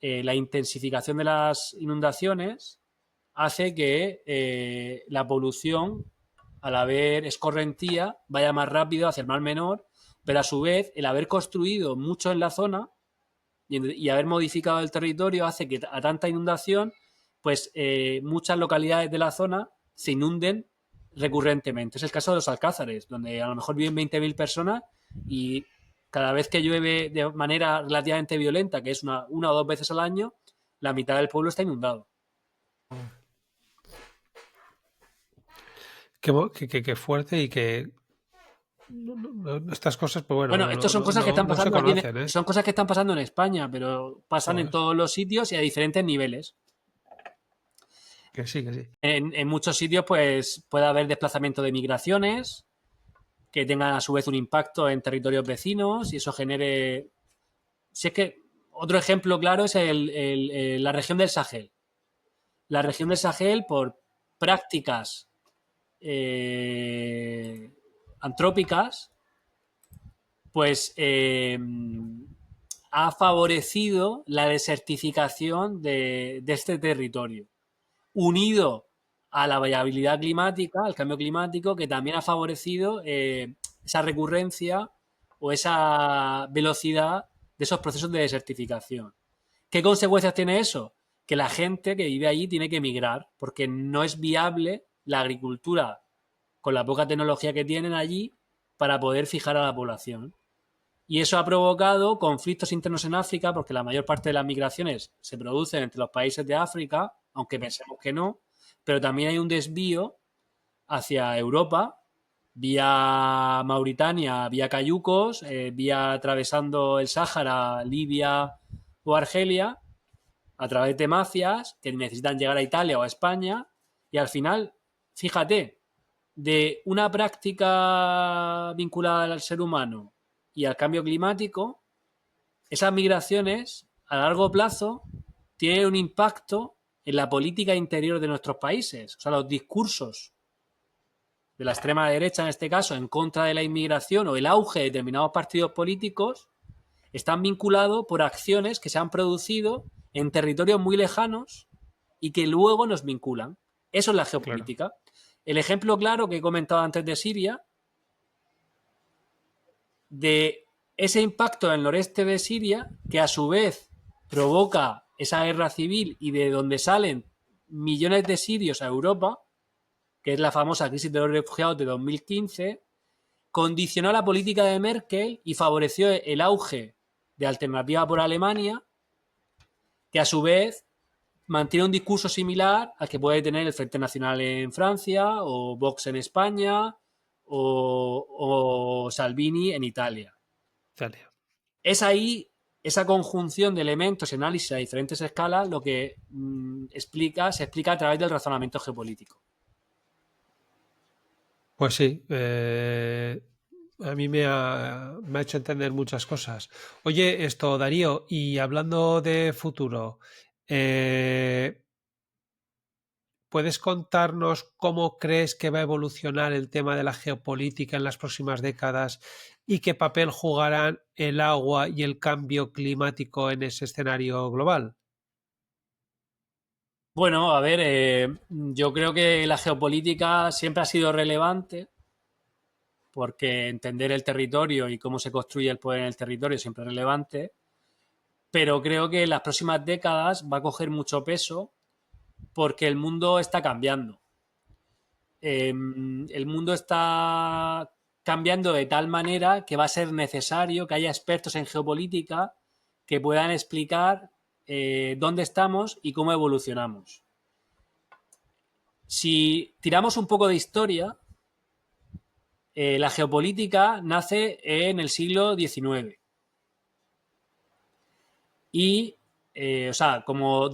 la intensificación de las inundaciones hace que la polución, al haber escorrentía, vaya más rápido hacia el mar menor, pero a su vez el haber construido mucho en la zona y haber modificado el territorio hace que a tanta inundación, pues muchas localidades de la zona se inunden recurrentemente. Es el caso de los Alcázares, donde a lo mejor viven 20.000 personas y cada vez que llueve de manera relativamente violenta, que es una o dos veces al año, la mitad del pueblo está inundado. Qué fuerte y que estas cosas, pues bueno, Bueno, estas son cosas que están no se pasando aquí conocen, ¿eh? son cosas que están pasando en España, pero pasan en Joder, todos los sitios y a diferentes niveles. que sí, que sí. En muchos sitios, pues puede haber desplazamiento de migraciones que tengan a su vez un impacto en territorios vecinos y eso genere. Si es que otro ejemplo claro es la región del Sahel. La región del Sahel, por prácticas antrópicas, pues ha favorecido la desertificación de este territorio, unido a la variabilidad climática, al cambio climático, que también ha favorecido esa recurrencia o esa velocidad de esos procesos de desertificación. ¿Qué consecuencias tiene eso? Que la gente que vive allí tiene que emigrar porque no es viable la agricultura con la poca tecnología que tienen allí para poder fijar a la población. Y eso ha provocado conflictos internos en África porque la mayor parte de las migraciones se producen entre los países de África, aunque pensemos que no, pero también hay un desvío hacia Europa, vía Mauritania, vía Cayucos, vía atravesando el Sáhara, Libia o Argelia, a través de mafias que necesitan llegar a Italia o a España, y al final, fíjate, de una práctica vinculada al ser humano y al cambio climático, esas migraciones a largo plazo tienen un impacto en la política interior de nuestros países. O sea, los discursos de la extrema derecha, en este caso, en contra de la inmigración o el auge de determinados partidos políticos, están vinculados por acciones que se han producido en territorios muy lejanos y que luego nos vinculan. Eso es la geopolítica. Claro. El ejemplo claro que he comentado antes de Siria, de ese impacto en el noreste de Siria, que a su vez provoca esa guerra civil y de donde salen millones de sirios a Europa, que es la famosa crisis de los refugiados de 2015, condicionó la política de Merkel y favoreció el auge de Alternativa por Alemania, que a su vez mantiene un discurso similar al que puede tener el Frente Nacional en Francia o Vox en España o Salvini en Italia. Es ahí esa conjunción de elementos y análisis a diferentes escalas lo que se explica a través del razonamiento geopolítico. Pues sí, a mí me ha hecho entender muchas cosas. Oye, Darío, y hablando de futuro, ¿puedes contarnos cómo crees que va a evolucionar el tema de la geopolítica en las próximas décadas y qué papel jugarán el agua y el cambio climático en ese escenario global? Bueno, a ver, yo creo que la geopolítica siempre ha sido relevante porque entender el territorio y cómo se construye el poder en el territorio siempre es relevante, pero creo que en las próximas décadas va a coger mucho peso porque el mundo está cambiando. El mundo está cambiando de tal manera que va a ser necesario que haya expertos en geopolítica que puedan explicar dónde estamos y cómo evolucionamos. Si tiramos un poco de historia, la geopolítica nace en el siglo XIX. Y, o sea, como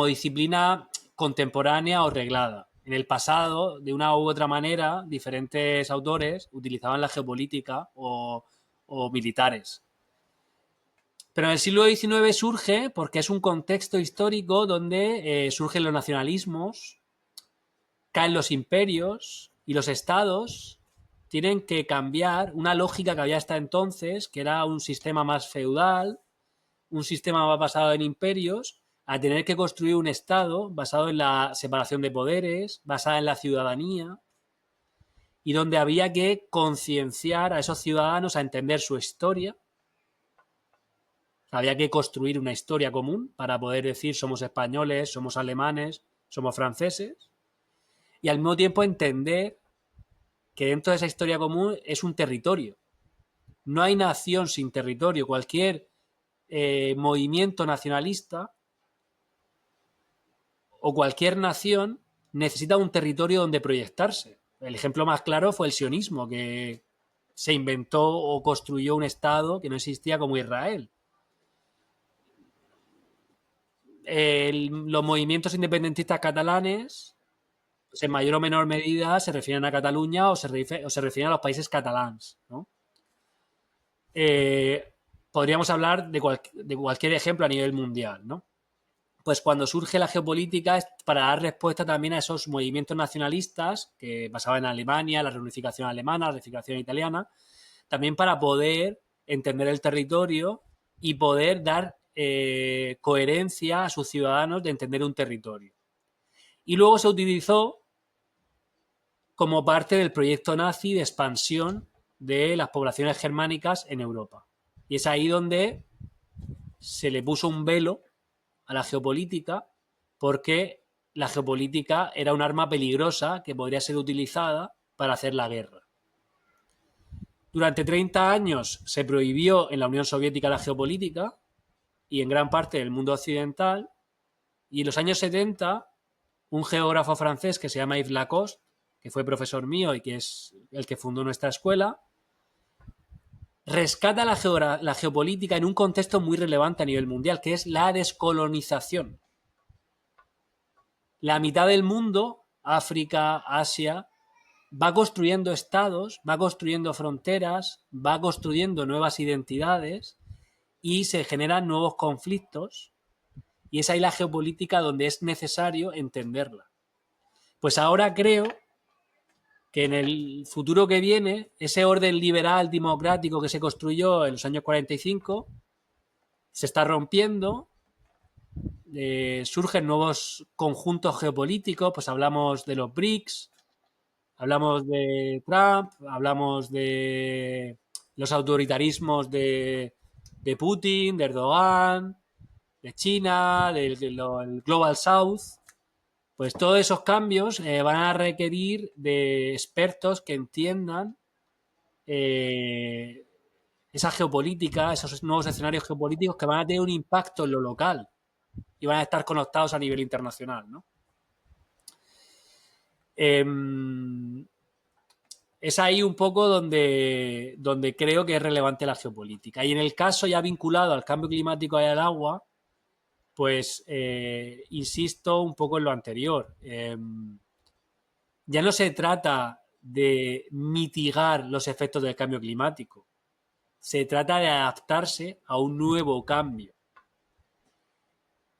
disciplina contemporánea o reglada. En el pasado, de una u otra manera, diferentes autores utilizaban la geopolítica o o militares. Pero en el siglo XIX surge porque es un contexto histórico donde surgen los nacionalismos, caen los imperios y los estados tienen que cambiar una lógica que había hasta entonces, que era un sistema más feudal, un sistema más basado en imperios, a tener que construir un estado basado en la separación de poderes, basada en la ciudadanía, y donde había que concienciar a esos ciudadanos a entender su historia. Había que construir una historia común para poder decir somos españoles, somos alemanes, somos franceses, y al mismo tiempo entender que dentro de esa historia común es un territorio. No hay nación sin territorio. Cualquier movimiento nacionalista o cualquier nación necesita un territorio donde proyectarse. El ejemplo más claro fue el sionismo, que se inventó o construyó un estado que no existía como Israel. Los movimientos independentistas catalanes, pues en mayor o menor medida, se refieren a Cataluña o se refieren a los países catalans, ¿no? Podríamos hablar de cualquier ejemplo a nivel mundial, ¿no? Pues cuando surge la geopolítica es para dar respuesta también a esos movimientos nacionalistas que pasaban en Alemania, la reunificación alemana, la reunificación italiana, también para poder entender el territorio y poder dar coherencia a sus ciudadanos de entender un territorio. Y luego se utilizó como parte del proyecto nazi de expansión de las poblaciones germánicas en Europa. Y es ahí donde se le puso un velo a la geopolítica, porque la geopolítica era un arma peligrosa que podría ser utilizada para hacer la guerra. Durante 30 años se prohibió en la Unión Soviética la geopolítica y en gran parte del mundo occidental, y en los años 70 un geógrafo francés que se llama Yves Lacoste, que fue profesor mío y que es el que fundó nuestra escuela, rescata la geopolítica en un contexto muy relevante a nivel mundial, que es la descolonización. La mitad del mundo, África, Asia, va construyendo estados, va construyendo fronteras, va construyendo nuevas identidades y se generan nuevos conflictos, y es ahí la geopolítica donde es necesario entenderla. Pues ahora creo que en el futuro que viene, ese orden liberal democrático que se construyó en los años 45 se está rompiendo, surgen nuevos conjuntos geopolíticos, pues hablamos de los BRICS, hablamos de Trump, hablamos de los autoritarismos de Putin, de Erdogan, de China, del Global South. Pues todos esos cambios van a requerir de expertos que entiendan esa geopolítica, esos nuevos escenarios geopolíticos que van a tener un impacto en lo local y van a estar conectados a nivel internacional, ¿no? Es ahí un poco donde creo que es relevante la geopolítica. Y en el caso ya vinculado al cambio climático y al agua, pues insisto un poco en lo anterior. Ya no se trata de mitigar los efectos del cambio climático. Se trata de adaptarse a un nuevo cambio.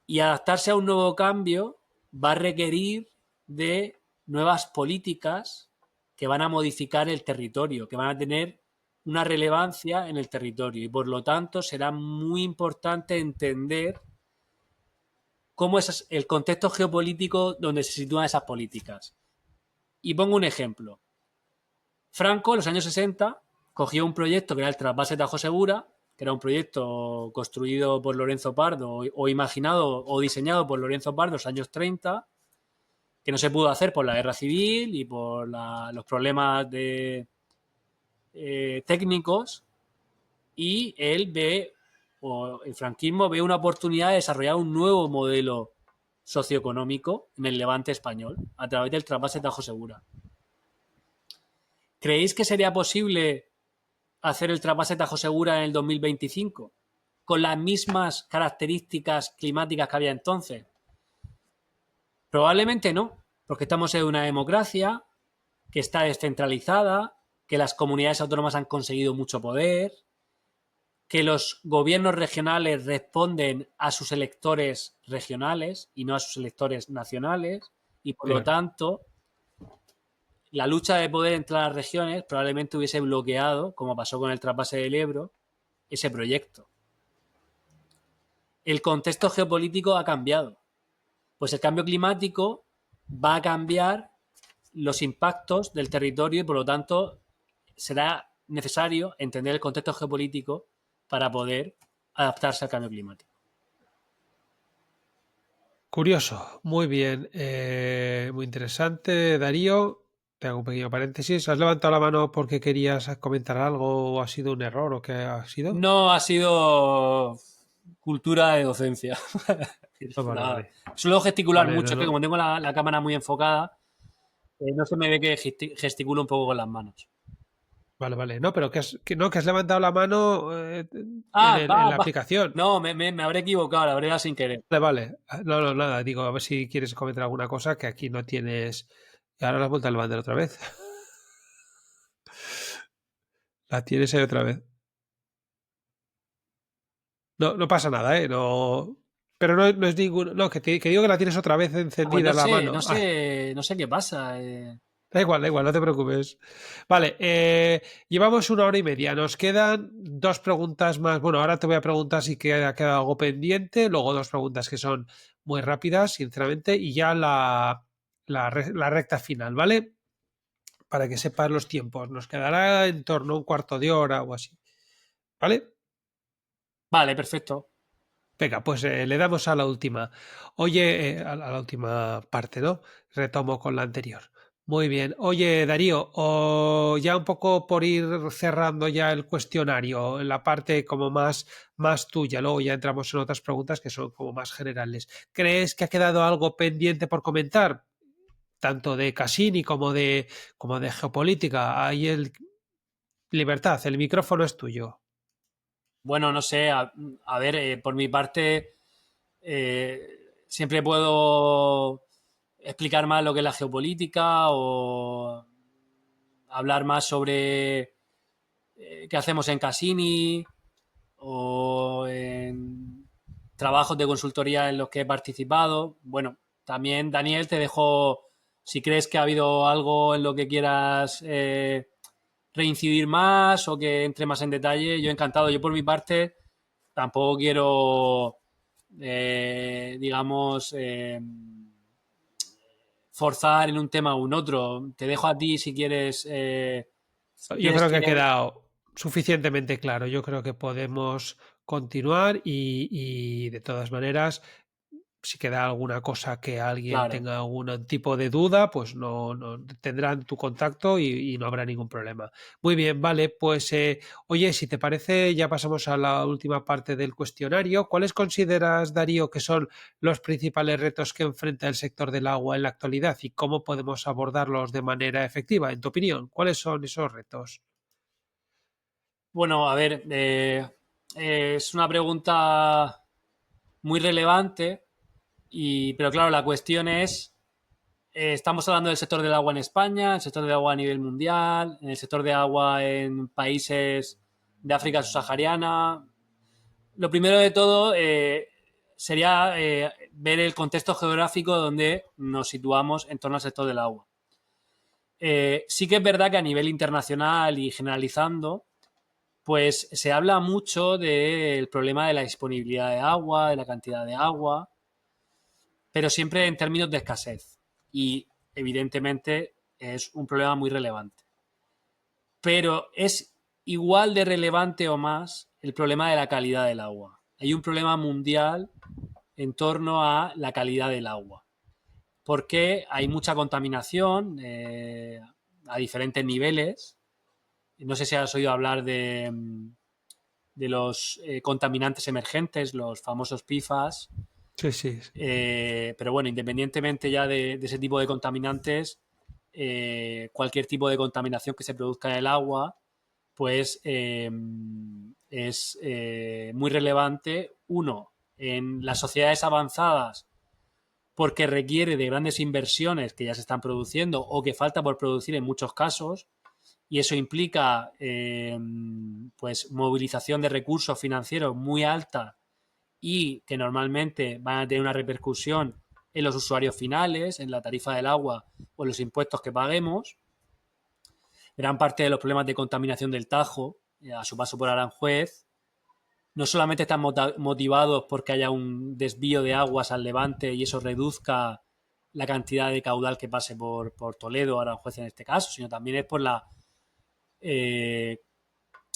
Y adaptarse a un nuevo cambio va a requerir de nuevas políticas que van a modificar el territorio, que van a tener una relevancia en el territorio. Y por lo tanto será muy importante entender cómo es el contexto geopolítico donde se sitúan esas políticas. Y pongo un ejemplo. Franco, en los años 60, cogió un proyecto que era el trasvase Tajo Segura, que era un proyecto construido por Lorenzo Pardo o imaginado o diseñado por Lorenzo Pardo en los años 30, que no se pudo hacer por la guerra civil y por los problemas técnicos, y él ve, o el franquismo ve una oportunidad de desarrollar un nuevo modelo socioeconómico en el Levante español a través del trasvase Tajo Segura. ¿Creéis que sería posible hacer el trasvase Tajo Segura en el 2025 con las mismas características climáticas que había entonces? Probablemente no, porque estamos en una democracia que está descentralizada, que las comunidades autónomas han conseguido mucho poder, que los gobiernos regionales responden a sus electores regionales y no a sus electores nacionales, y por lo Claro. tanto la lucha de poder entre las regiones probablemente hubiese bloqueado, como pasó con el trasvase del Ebro, ese proyecto. El contexto geopolítico ha cambiado. Pues el cambio climático va a cambiar los impactos del territorio y por lo tanto será necesario entender el contexto geopolítico para poder adaptarse al cambio climático. Curioso, muy bien, muy interesante, Darío. Te hago un pequeño paréntesis. ¿Has levantado la mano porque querías comentar algo o ha sido un error o qué ha sido? No ha sido cultura de docencia. Ah, vale, Nada. vale. Suelo gesticular Vale, mucho, no, es que como no. tengo la cámara muy enfocada, no se me ve que gesticulo un poco con las manos. Vale, vale. No, pero que has levantado la mano Ah, en va, la va. aplicación. No, me habré equivocado, la habré dado sin querer. Vale, vale. No, no, nada. Digo, a ver si quieres comentar alguna cosa que aquí no tienes. Y ahora la has vuelto a levantar otra vez. La tienes ahí otra vez. No, no pasa nada, ¿eh? No. Pero no, no es ninguno. No, que digo que la tienes otra vez Pues encendida no la sé, mano. no Ay, sé, no sé qué pasa. da igual, no te preocupes. Vale, llevamos 1 hora y media. Nos quedan 2 preguntas más. Bueno, ahora te voy a preguntar si ha quedado algo pendiente. Luego 2 preguntas que son muy rápidas, sinceramente. Y ya la recta final, ¿vale? Para que sepas los tiempos. Nos quedará en torno a un cuarto de hora o así. ¿Vale? Vale, perfecto. Venga, pues le damos a la última. Oye, a la última parte, ¿no? Retomo con la anterior. Muy bien. Oye, Darío, ya un poco por ir cerrando ya el cuestionario, la parte como más tuya, luego ya entramos en otras preguntas que son como más generales. ¿Crees que ha quedado algo pendiente por comentar? Tanto de Cassini como de geopolítica. Ahí libertad, el micrófono es tuyo. Bueno, no sé, a ver, por mi parte, siempre puedo explicar más lo que es la geopolítica o hablar más sobre qué hacemos en Cassini o en trabajos de consultoría en los que he participado. Bueno, también, Daniel, te dejo, si crees que ha habido algo en lo que quieras reincidir más o que entre más en detalle, yo encantado. Yo por mi parte tampoco quiero, digamos, forzar en un tema o en otro. Te dejo a ti si quieres, si Yo quieres creo que ha que... quedado suficientemente claro. Yo creo que podemos continuar y de todas maneras, si queda alguna cosa que alguien Claro. tenga algún tipo de duda, pues no tendrán tu contacto y no habrá ningún problema. Muy bien, vale, pues oye, si te parece, ya pasamos a la última parte del cuestionario. ¿Cuáles consideras, Darío, que son los principales retos que enfrenta el sector del agua en la actualidad y cómo podemos abordarlos de manera efectiva? En tu opinión, ¿cuáles son esos retos? Bueno, a ver, es una pregunta muy relevante, pero claro, la cuestión es, estamos hablando del sector del agua en España, el sector del agua a nivel mundial, en el sector de agua en países de África subsahariana. Lo primero de todo sería ver el contexto geográfico donde nos situamos en torno al sector del agua. Sí que es verdad que a nivel internacional y generalizando, pues se habla mucho del problema de la disponibilidad de agua, de la cantidad de agua, pero siempre en términos de escasez. Y evidentemente es un problema muy relevante. Pero es igual de relevante o más el problema de la calidad del agua. Hay un problema mundial en torno a la calidad del agua, porque hay mucha contaminación a diferentes niveles. No sé si has oído hablar de los contaminantes emergentes, los famosos PFAS. Sí, sí. Pero bueno, independientemente ya de ese tipo de contaminantes, cualquier tipo de contaminación que se produzca en el agua, pues es muy relevante, uno, en las sociedades avanzadas, porque requiere de grandes inversiones que ya se están produciendo o que falta por producir en muchos casos, y eso implica pues movilización de recursos financieros muy alta y que normalmente van a tener una repercusión en los usuarios finales, en la tarifa del agua o en los impuestos que paguemos. Gran parte de los problemas de contaminación del Tajo, a su paso por Aranjuez, no solamente están motivados porque haya un desvío de aguas al levante y eso reduzca la cantidad de caudal que pase por Toledo, Aranjuez en este caso, sino también es por la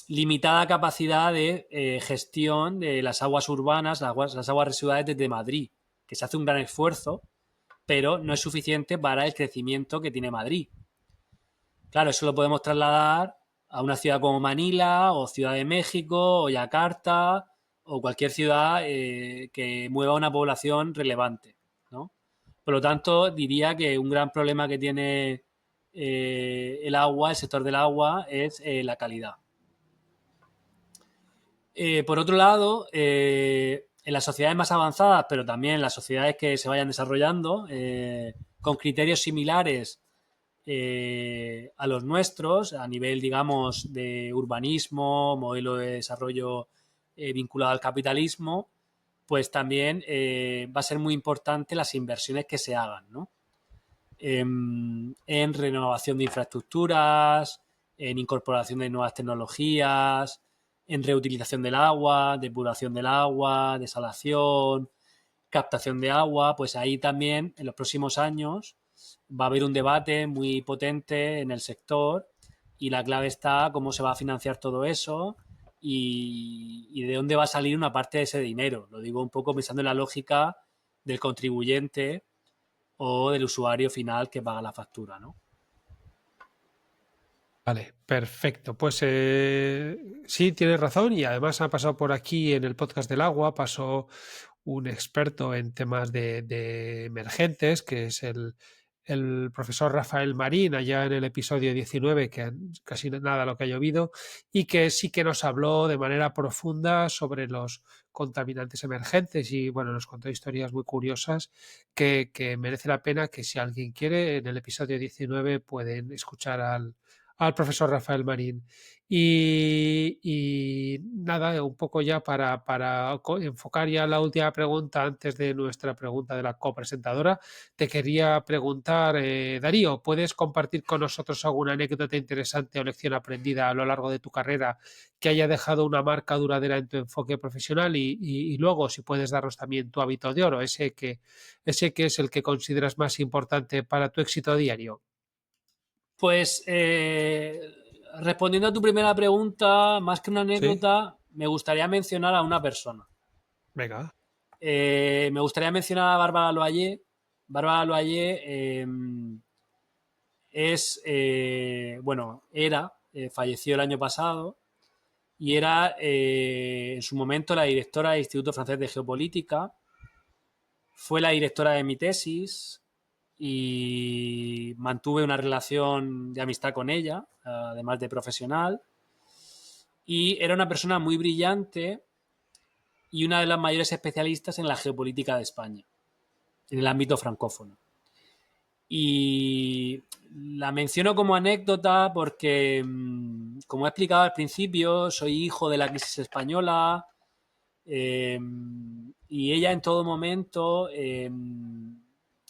limitada capacidad de gestión de las aguas urbanas, las aguas residuales desde Madrid, que se hace un gran esfuerzo, pero no es suficiente para el crecimiento que tiene Madrid. Claro, eso lo podemos trasladar a una ciudad como Manila o Ciudad de México o Yakarta o cualquier ciudad que mueva una población relevante, ¿no? Por lo tanto, diría que un gran problema que tiene el agua, el sector del agua, es la calidad. Por otro lado, en las sociedades más avanzadas, pero también en las sociedades que se vayan desarrollando, con criterios similares a los nuestros, a nivel, digamos, de urbanismo, modelo de desarrollo vinculado al capitalismo, pues también va a ser muy importante las inversiones que se hagan, ¿no? En renovación de infraestructuras, en incorporación de nuevas tecnologías, en reutilización del agua, depuración del agua, desalación, captación de agua, pues ahí también en los próximos años va a haber un debate muy potente en el sector y la clave está cómo se va a financiar todo eso y de dónde va a salir una parte de ese dinero. Lo digo un poco pensando en la lógica del contribuyente o del usuario final que paga la factura, ¿no? Vale, perfecto. Pues sí, tienes razón y además ha pasado por aquí en el podcast del agua, pasó un experto en temas de emergentes, que es el profesor Rafael Marín, allá en el episodio 19, que casi nada lo que ha llovido, y que sí que nos habló de manera profunda sobre los contaminantes emergentes y bueno, nos contó historias muy curiosas que merece la pena que si alguien quiere, en el episodio 19 pueden escuchar al profesor Rafael Marín. Y nada, un poco ya para enfocar ya la última pregunta antes de nuestra pregunta de la copresentadora, te quería preguntar, Darío, ¿puedes compartir con nosotros alguna anécdota interesante o lección aprendida a lo largo de tu carrera que haya dejado una marca duradera en tu enfoque profesional? Y luego, si puedes darnos también tu hábito de oro, ese que es el que consideras más importante para tu éxito diario. Pues respondiendo a tu primera pregunta, más que una Sí, anécdota, me gustaría mencionar a una persona. venga. Me gustaría mencionar a Bárbara Loayé. Bárbara Loayé falleció el año pasado y era en su momento la directora del Instituto Francés de Geopolítica. Fue la directora de mi tesis y mantuve una relación de amistad con ella, además de profesional. Y era una persona muy brillante y una de las mayores especialistas en la geopolítica de España, en el ámbito francófono. Y la menciono como anécdota porque, como he explicado al principio, soy hijo de la crisis española y ella en todo momento,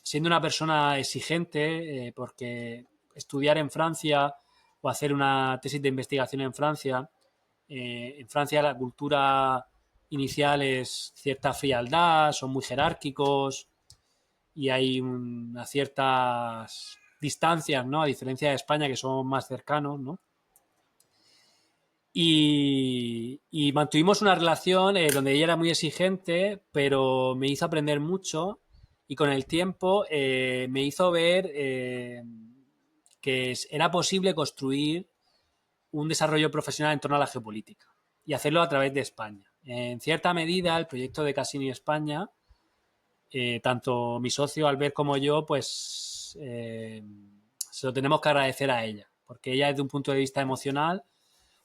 siendo una persona exigente, porque estudiar en Francia o hacer una tesis de investigación en Francia la cultura inicial es cierta frialdad, son muy jerárquicos y hay unas ciertas distancias, ¿no? A diferencia de España, que son más cercanos, ¿no? Y mantuvimos una relación donde ella era muy exigente, pero me hizo aprender mucho y con el tiempo me hizo ver que era posible construir un desarrollo profesional en torno a la geopolítica y hacerlo a través de España. En cierta medida, el proyecto de Cassini España, tanto mi socio Albert como yo, pues se lo tenemos que agradecer a ella, porque ella desde un punto de vista emocional,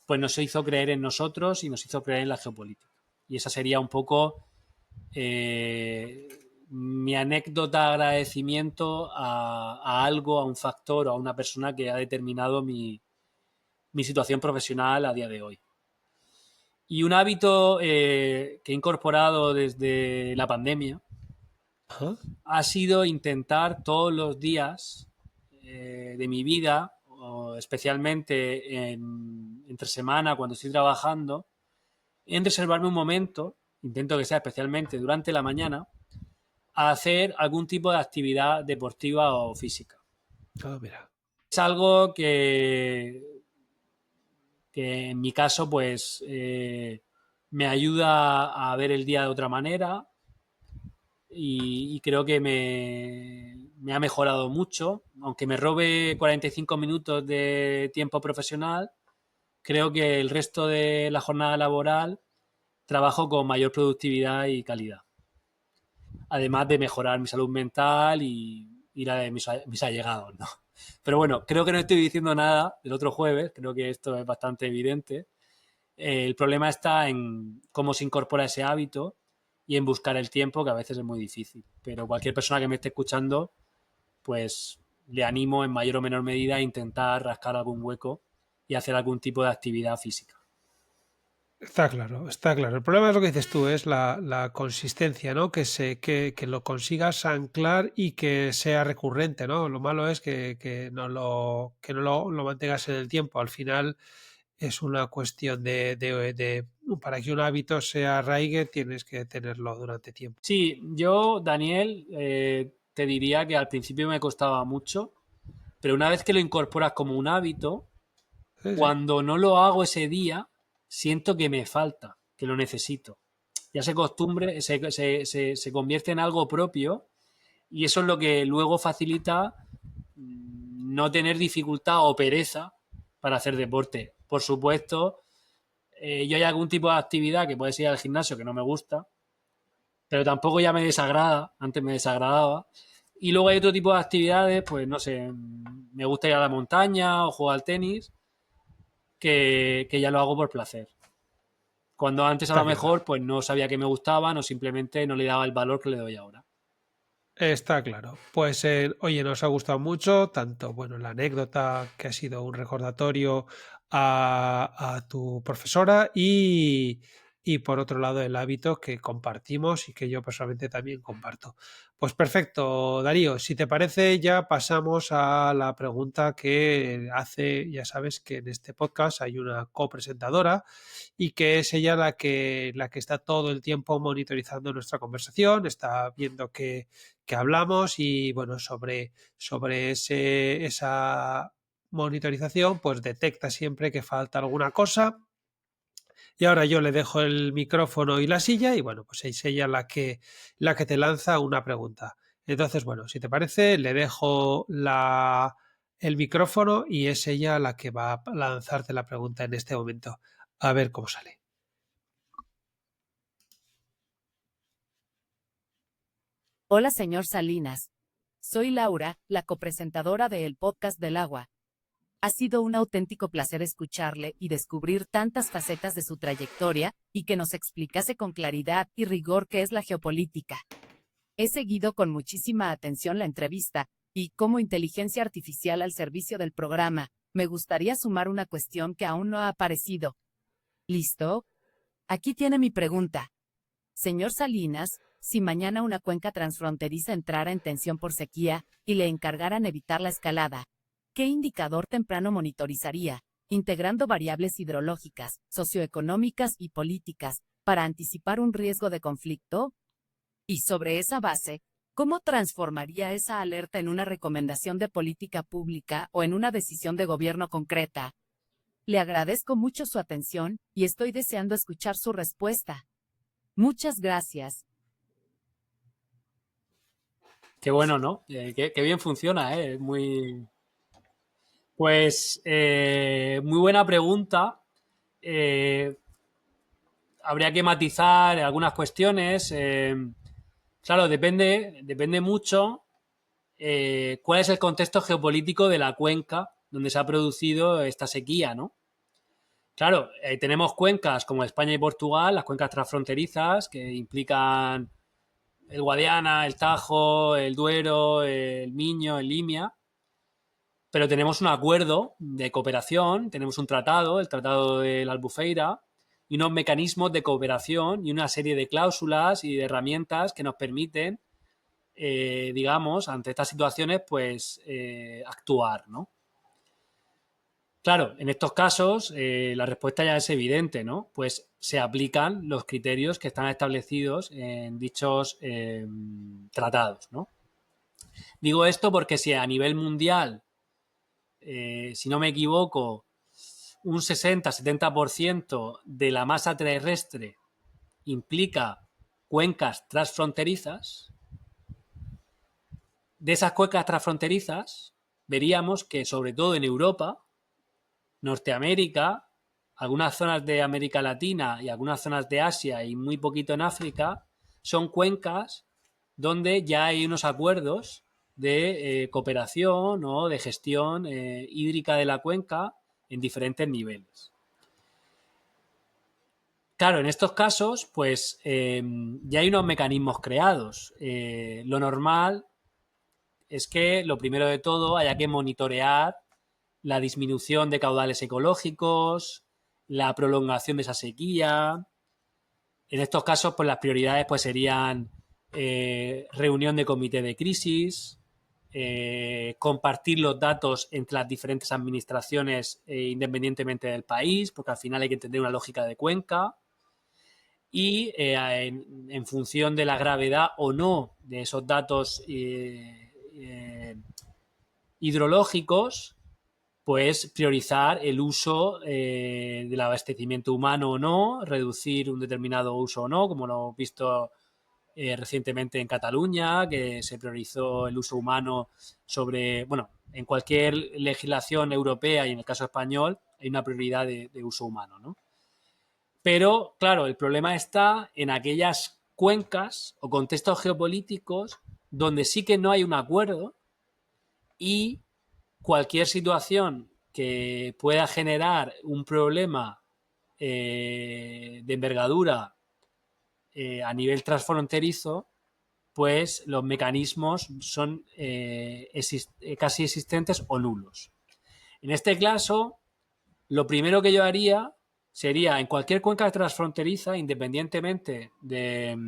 pues nos hizo creer en nosotros y nos hizo creer en la geopolítica. Y esa sería un poco mi anécdota de agradecimiento a algo, a un factor o a una persona que ha determinado mi mi situación profesional a día de hoy. Y un hábito que he incorporado desde la pandemia Ajá. ha sido intentar todos los días de mi vida, o especialmente entre semana cuando estoy trabajando, en reservarme un momento, intento que sea especialmente durante la mañana, a hacer algún tipo de actividad deportiva o física. Ah, mira. Es algo que en mi caso pues me ayuda a ver el día de otra manera y creo que me ha mejorado mucho. Aunque me robe 45 minutos de tiempo profesional, creo que el resto de la jornada laboral trabajo con mayor productividad y calidad. Además de mejorar mi salud mental y la de mis allegados, ¿no? Pero bueno, creo que no estoy diciendo nada del otro jueves, creo que esto es bastante evidente. El problema está en cómo se incorpora ese hábito y en buscar el tiempo, que a veces es muy difícil. Pero cualquier persona que me esté escuchando, pues le animo en mayor o menor medida a intentar rascar algún hueco y hacer algún tipo de actividad física. Está claro, está claro. El problema es lo que dices tú, es la consistencia, ¿no? Que lo consigas anclar y que sea recurrente, ¿no? Lo malo es que no lo mantengas en el tiempo. Al final es una cuestión para que un hábito se arraigue, tienes que tenerlo durante tiempo. Sí, yo, Daniel, te diría que al principio me costaba mucho, pero una vez que lo incorporas como un hábito, Sí, sí. cuando no lo hago ese día, siento que me falta, que lo necesito. Ya se convierte en algo propio y eso es lo que luego facilita no tener dificultad o pereza para hacer deporte. Por supuesto, yo hay algún tipo de actividad que puede ser ir al gimnasio que no me gusta, pero tampoco ya me desagrada, antes me desagradaba. Y luego hay otro tipo de actividades, pues no sé, me gusta ir a la montaña o jugar al tenis, que ya lo hago por placer. Cuando antes a Está lo claro. mejor pues no sabía que me gustaban o simplemente no le daba el valor que le doy ahora. Está claro. Pues, oye, nos ha gustado mucho, tanto, bueno, la anécdota que ha sido un recordatorio a tu profesora y por otro lado el hábito que compartimos y que yo personalmente también comparto. Pues perfecto, Darío, si te parece ya pasamos a la pregunta que hace, ya sabes que en este podcast hay una copresentadora y que es ella la que está todo el tiempo monitorizando nuestra conversación, está viendo que hablamos y bueno, sobre esa monitorización, pues detecta siempre que falta alguna cosa. Y ahora yo le dejo el micrófono y la silla y bueno, pues es ella la que te lanza una pregunta. Entonces, bueno, si te parece, le dejo el micrófono y es ella la que va a lanzarte la pregunta en este momento. A ver cómo sale. Hola, señor Salinas. Soy Laura, la copresentadora de El Podcast del Agua. Ha sido un auténtico placer escucharle y descubrir tantas facetas de su trayectoria y que nos explicase con claridad y rigor qué es la geopolítica. He seguido con muchísima atención la entrevista y, como inteligencia artificial al servicio del programa, me gustaría sumar una cuestión que aún no ha aparecido. ¿Listo? Aquí tiene mi pregunta. Señor Salinas, si mañana una cuenca transfronteriza entrara en tensión por sequía y le encargaran evitar la escalada, ¿qué indicador temprano monitorizaría, integrando variables hidrológicas, socioeconómicas y políticas, para anticipar un riesgo de conflicto? Y sobre esa base, ¿cómo transformaría esa alerta en una recomendación de política pública o en una decisión de gobierno concreta? Le agradezco mucho su atención y estoy deseando escuchar su respuesta. Muchas gracias. Qué bueno, ¿no? Qué bien funciona, ¿eh? Pues, muy buena pregunta. Eh, Habría que matizar algunas cuestiones. Claro, depende mucho cuál es el contexto geopolítico de la cuenca donde se ha producido esta sequía, ¿no? Claro, tenemos cuencas como España y Portugal, las cuencas transfronterizas, que implican el Guadiana, el Tajo, el Duero, el Miño, el Limia. pero tenemos un acuerdo de cooperación, tenemos un tratado, el Tratado de la Albufeira, y unos mecanismos de cooperación y una serie de cláusulas y de herramientas que nos permiten, digamos, ante estas situaciones, pues actuar, ¿no? Claro, en estos casos la respuesta ya es evidente, ¿no? Pues se aplican los criterios que están establecidos en dichos tratados, ¿no? Digo esto porque si a nivel mundial, si no me equivoco, un 60-70% de la masa terrestre implica cuencas transfronterizas, de esas cuencas transfronterizas veríamos que sobre todo en Europa, Norteamérica, algunas zonas de América Latina y algunas zonas de Asia y muy poquito en África, son cuencas donde ya hay unos acuerdos de cooperación o de gestión hídrica de la cuenca en diferentes niveles. Claro, en estos casos, pues ya hay unos mecanismos creados. Lo normal es que lo primero de todo haya que monitorear la disminución de caudales ecológicos, la prolongación de esa sequía. En estos casos, pues las prioridades pues, serían reunión de comité de crisis, compartir los datos entre las diferentes administraciones independientemente del país, porque al final hay que entender una lógica de cuenca. Y en función de la gravedad o no de esos datos hidrológicos, pues priorizar el uso del abastecimiento humano o no, reducir un determinado uso o no, como lo hemos visto recientemente en Cataluña, que se priorizó el uso humano sobre, bueno, en cualquier legislación europea y en el caso español hay una prioridad de uso humano, ¿no? Pero, claro, el problema está en aquellas cuencas o contextos geopolíticos donde sí que no hay un acuerdo y cualquier situación que pueda generar un problema de envergadura a nivel transfronterizo, pues los mecanismos son casi existentes o nulos. En este caso, lo primero que yo haría sería en cualquier cuenca transfronteriza, independientemente de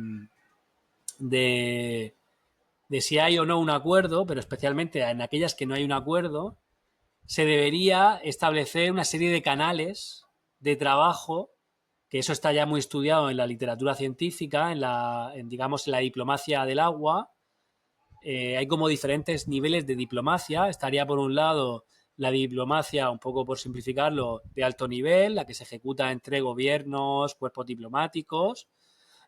si hay o no un acuerdo, pero especialmente en aquellas que no hay un acuerdo, se debería establecer una serie de canales de trabajo, que eso está ya muy estudiado en la literatura científica, digamos, en la diplomacia del agua. Hay como diferentes niveles de diplomacia. Estaría por un lado la diplomacia, un poco por simplificarlo, de alto nivel, la que se ejecuta entre gobiernos, cuerpos diplomáticos.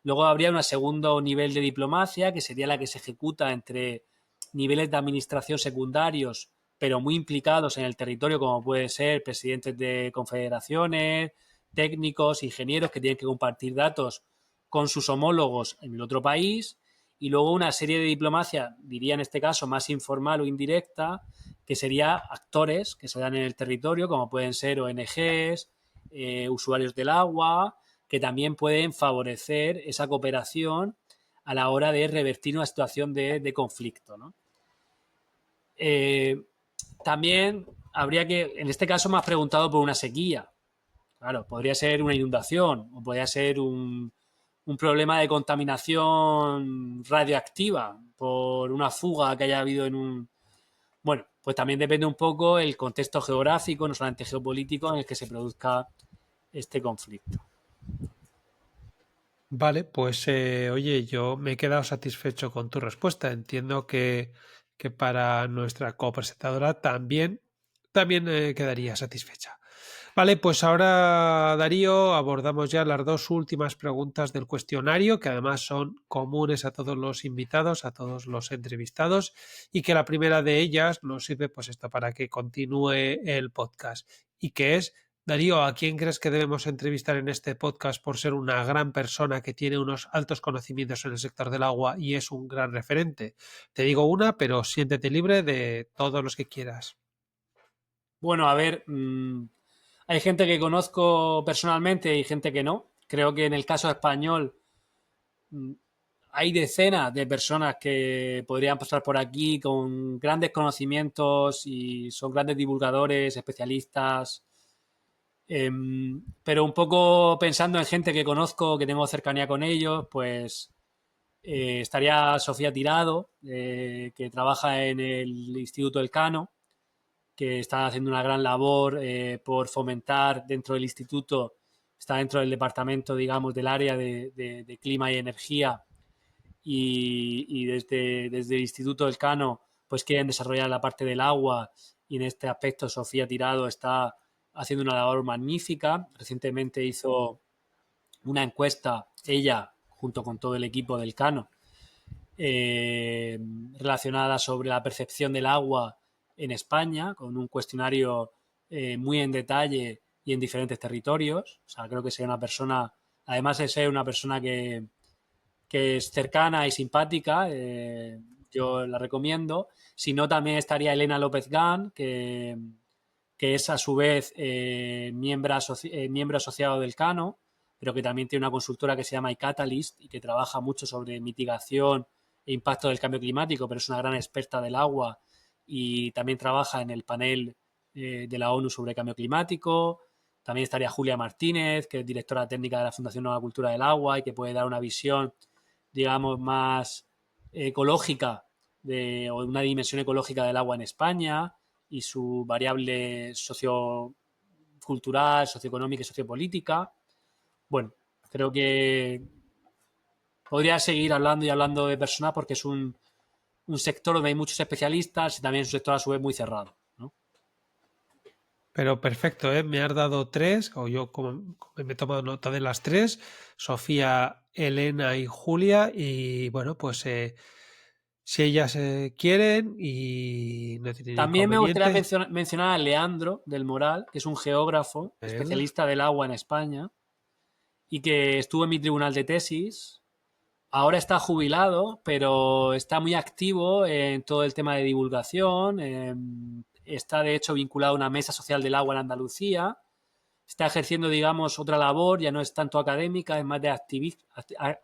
Luego habría un segundo nivel de diplomacia, que sería la que se ejecuta entre niveles de administración secundarios, pero muy implicados en el territorio, como puede ser presidentes de confederaciones, técnicos, ingenieros que tienen que compartir datos con sus homólogos en el otro país. Y luego una serie de diplomacia, diría en este caso más informal o indirecta, que sería actores que se dan en el territorio, como pueden ser ONGs, usuarios del agua, que también pueden favorecer esa cooperación a la hora de revertir una situación de conflicto, ¿no? También habría que, en este caso me has preguntado por una sequía. Claro, podría ser una inundación o podría ser un problema de contaminación radioactiva por una fuga que haya habido en un... Bueno, pues también depende un poco el contexto geográfico, no solamente geopolítico, en el que se produzca este conflicto. Vale, pues oye, yo me he quedado satisfecho con tu respuesta. Entiendo que para nuestra copresentadora también quedaría satisfecha. Vale, pues ahora, Darío, abordamos ya las dos últimas preguntas del cuestionario, que además son comunes a todos los invitados, a todos los entrevistados, y que la primera de ellas nos sirve pues esto para que continúe el podcast, y que es: Darío, ¿a quién crees que debemos entrevistar en este podcast por ser una gran persona que tiene unos altos conocimientos en el sector del agua y es un gran referente? Te digo una, pero siéntete libre de todos los que quieras. Bueno, a ver, hay gente que conozco personalmente y gente que no. Creo que en el caso español hay decenas de personas que podrían pasar por aquí con grandes conocimientos y son grandes divulgadores, especialistas, pero un poco pensando en gente que conozco, que tengo cercanía con ellos, pues estaría Sofía Tirado, que trabaja en el Instituto Elcano, que está haciendo una gran labor por fomentar dentro del instituto, está dentro del departamento, digamos, del área de clima y energía y desde el Instituto Elcano pues quieren desarrollar la parte del agua y en este aspecto Sofía Tirado está haciendo una labor magnífica. Recientemente hizo una encuesta, ella, junto con todo el equipo del Cano, eh, relacionada sobre la percepción del agua en España, con un cuestionario muy en detalle y en diferentes territorios. O sea, creo que sea una persona, además de ser una persona que es cercana y simpática, yo la recomiendo. Si no, también estaría Elena López Gan, que es a su vez miembro asociado del Cano, pero que también tiene una consultora que se llama iCatalyst y que trabaja mucho sobre mitigación e impacto del cambio climático, pero es una gran experta del agua y también trabaja en el panel de la ONU sobre cambio climático. También estaría Julia Martínez, que es directora técnica de la Fundación Nueva Cultura del Agua y que puede dar una visión, digamos, más ecológica o una dimensión ecológica del agua en España y su variable sociocultural, socioeconómica y sociopolítica. Bueno, creo que podría seguir hablando y hablando de personas porque es un sector donde hay muchos especialistas y también es un sector a su vez muy cerrado, ¿no? Pero perfecto, ¿eh? Me has dado tres, o yo como me he tomado nota de las tres, Sofía, Elena y Julia, y bueno, pues si ellas quieren y no tienen También me gustaría inconvenientes, mencionar a Leandro del Moral, que es un geógrafo, él, especialista del agua en España y que estuvo en mi tribunal de tesis. Ahora está jubilado, pero está muy activo en todo el tema de divulgación. Está, de hecho, vinculado a una mesa social del agua en Andalucía. Está ejerciendo, digamos, otra labor, ya no es tanto académica, es más de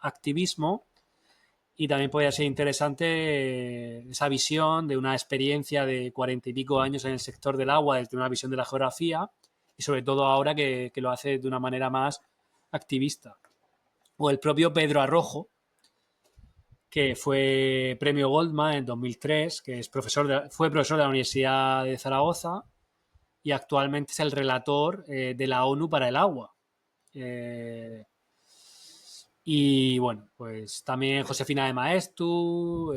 activismo. Y también podría ser interesante esa visión de una experiencia de 40 y pico años en el sector del agua desde una visión de la geografía y sobre todo ahora que lo hace de una manera más activista. O el propio Pedro Arrojo, que fue premio Goldman en 2003, que es fue profesor de la Universidad de Zaragoza y actualmente es el relator de la ONU para el agua. Eh, y bueno, pues también Josefina de Maestu,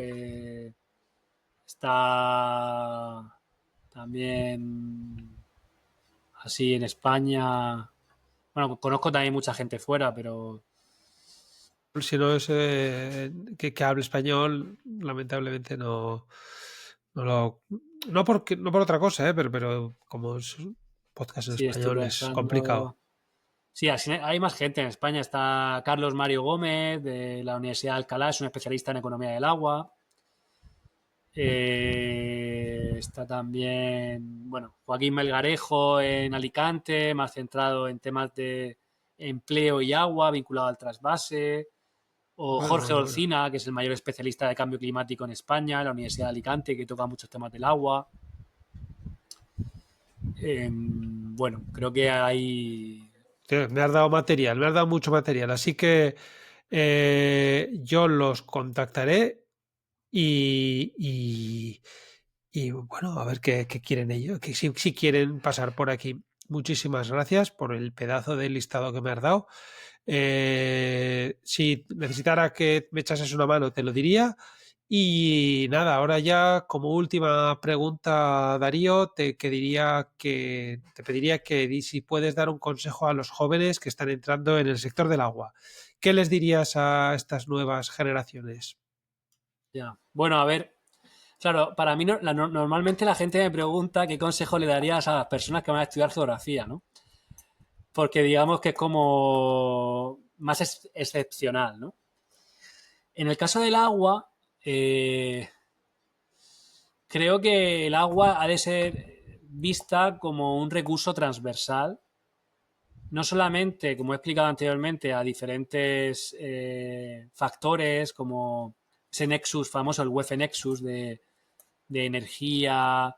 está también así en España. Bueno, conozco también mucha gente fuera, pero si no es que hable español, lamentablemente no porque no por otra cosa, pero como es un podcast en sí estoy español es complicado. pensando. Sí, hay más gente. En España está Carlos Mario Gómez de la Universidad de Alcalá, es un especialista en economía del agua. Está también, bueno, Joaquín Melgarejo en Alicante, más centrado en temas de empleo y agua, vinculado al trasvase. O Jorge Bueno, Olcina, que es el mayor especialista de cambio climático en España, en la Universidad de Alicante, que toca muchos temas del agua. Bueno, creo que hay. tío, me has dado material, me has dado mucho material, así que yo los contactaré y, y, y, bueno, a ver qué quieren ellos, que si quieren pasar por aquí. Muchísimas gracias por el pedazo de listado que me has dado. Si necesitara que me echases una mano, te lo diría. Y nada, ahora ya como última pregunta, Darío, te pediría que si puedes dar un consejo a los jóvenes que están entrando en el sector del agua. ¿Qué les dirías a estas nuevas generaciones? Ya. Bueno, a ver, claro, para mí normalmente la gente me pregunta qué consejo le darías a las personas que van a estudiar geografía, ¿no? Porque digamos que es como más excepcional, ¿no? En el caso del agua, creo que el agua ha de ser vista como un recurso transversal no solamente, como he explicado anteriormente, a diferentes factores como ese nexus famoso, el UF Nexus de energía,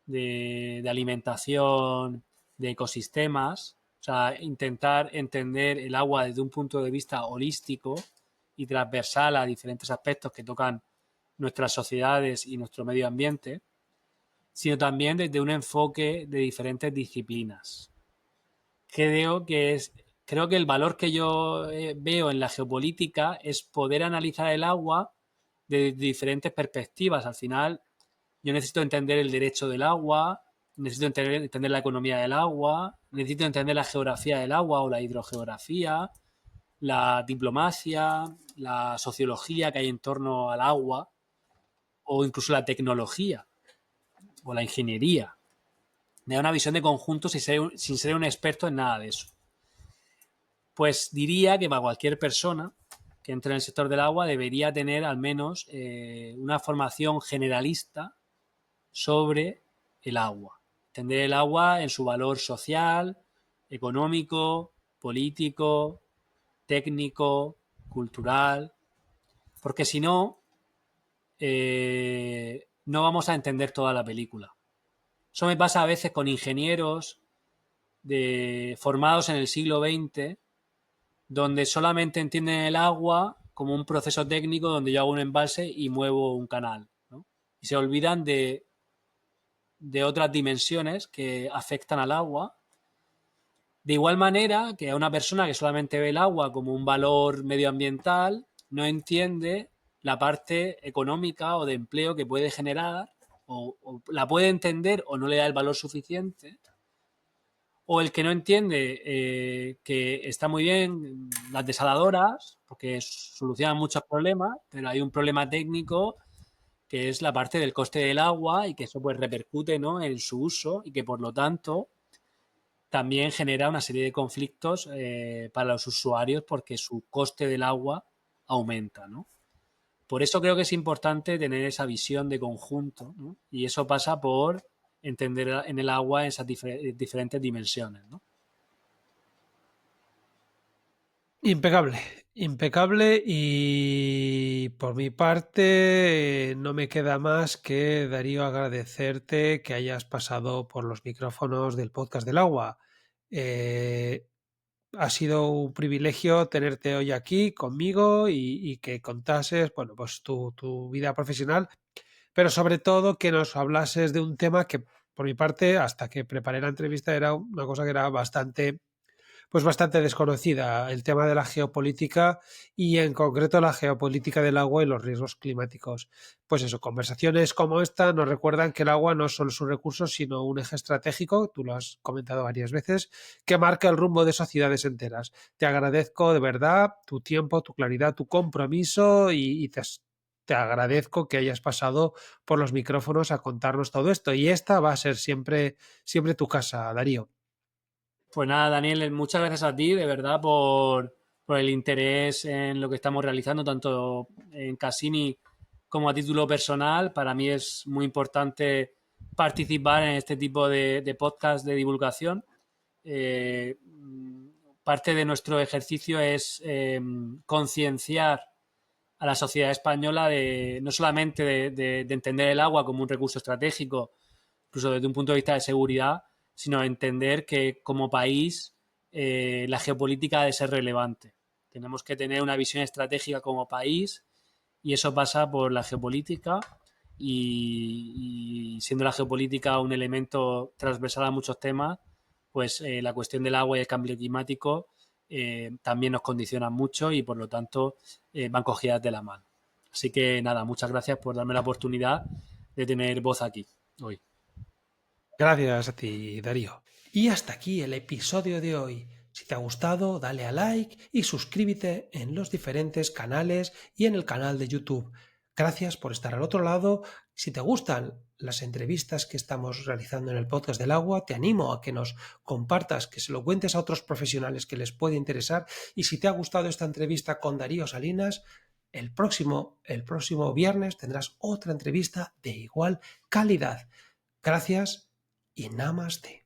de alimentación, de ecosistemas, o sea, intentar entender el agua desde un punto de vista holístico y transversal a diferentes aspectos que tocan nuestras sociedades y nuestro medio ambiente, sino también desde un enfoque de diferentes disciplinas. Creo que el valor que yo veo en la geopolítica es poder analizar el agua de diferentes perspectivas. Al final, yo necesito entender el derecho del agua, necesito entender la economía del agua, necesito entender la geografía del agua o la hidrogeografía, la diplomacia, la sociología que hay en torno al agua o incluso la tecnología o la ingeniería. Me da una visión de conjunto sin ser un experto en nada de eso. Pues diría que para cualquier persona que entre en el sector del agua debería tener al menos una formación generalista sobre el agua. Entender el agua en su valor social, económico, político, técnico, cultural, porque si no, no vamos a entender toda la película. Eso me pasa a veces con ingenieros formados en el siglo XX, donde solamente entienden el agua como un proceso técnico donde yo hago un embalse y muevo un canal, ¿no? Y se olvidan de otras dimensiones que afectan al agua. De igual manera que a una persona que solamente ve el agua como un valor medioambiental, no entiende la parte económica o de empleo que puede generar, o la puede entender o no le da el valor suficiente, o el que no entiende que está muy bien las desaladoras, porque solucionan muchos problemas, pero hay un problema técnico que es la parte del coste del agua y que eso pues repercute, ¿no?, en su uso y que por lo tanto también genera una serie de conflictos para los usuarios porque su coste del agua aumenta, ¿no? Por eso creo que es importante tener esa visión de conjunto, ¿no? Y eso pasa por entender en el agua esas diferentes dimensiones, ¿no? Impecable, impecable y por mi parte no me queda más que, Darío, agradecerte que hayas pasado por los micrófonos del podcast del agua. Ha sido un privilegio tenerte hoy aquí conmigo y que contases, bueno, pues tu vida profesional, pero sobre todo que nos hablases de un tema que, por mi parte, hasta que preparé la entrevista, era una cosa que era bastante desconocida, el tema de la geopolítica y en concreto la geopolítica del agua y los riesgos climáticos. Pues eso, conversaciones como esta nos recuerdan que el agua no es solo su recurso, sino un eje estratégico, tú lo has comentado varias veces, que marca el rumbo de sociedades enteras. Te agradezco de verdad tu tiempo, tu claridad, tu compromiso y te agradezco que hayas pasado por los micrófonos a contarnos todo esto. Y esta va a ser siempre, siempre tu casa, Darío. Pues nada, Daniel, muchas gracias a ti, de verdad, por el interés en lo que estamos realizando, tanto en Cassini como a título personal. Para mí es muy importante participar en este tipo de podcast de divulgación. Parte de nuestro ejercicio es concienciar a la sociedad española no solamente de entender el agua como un recurso estratégico, incluso desde un punto de vista de seguridad, sino entender que como país la geopolítica ha de ser relevante. Tenemos que tener una visión estratégica como país y eso pasa por la geopolítica y siendo la geopolítica un elemento transversal a muchos temas, pues la cuestión del agua y el cambio climático también nos condiciona mucho y por lo tanto van cogidas de la mano. Así que nada, muchas gracias por darme la oportunidad de tener voz aquí hoy. Gracias a ti, Darío. Y hasta aquí el episodio de hoy. Si te ha gustado, dale a like y suscríbete en los diferentes canales y en el canal de YouTube. Gracias por estar al otro lado. Si te gustan las entrevistas que estamos realizando en el podcast del agua, te animo a que nos compartas, que se lo cuentes a otros profesionales que les puede interesar. Y si te ha gustado esta entrevista con Darío Salinas, el próximo viernes tendrás otra entrevista de igual calidad. Gracias y namaste.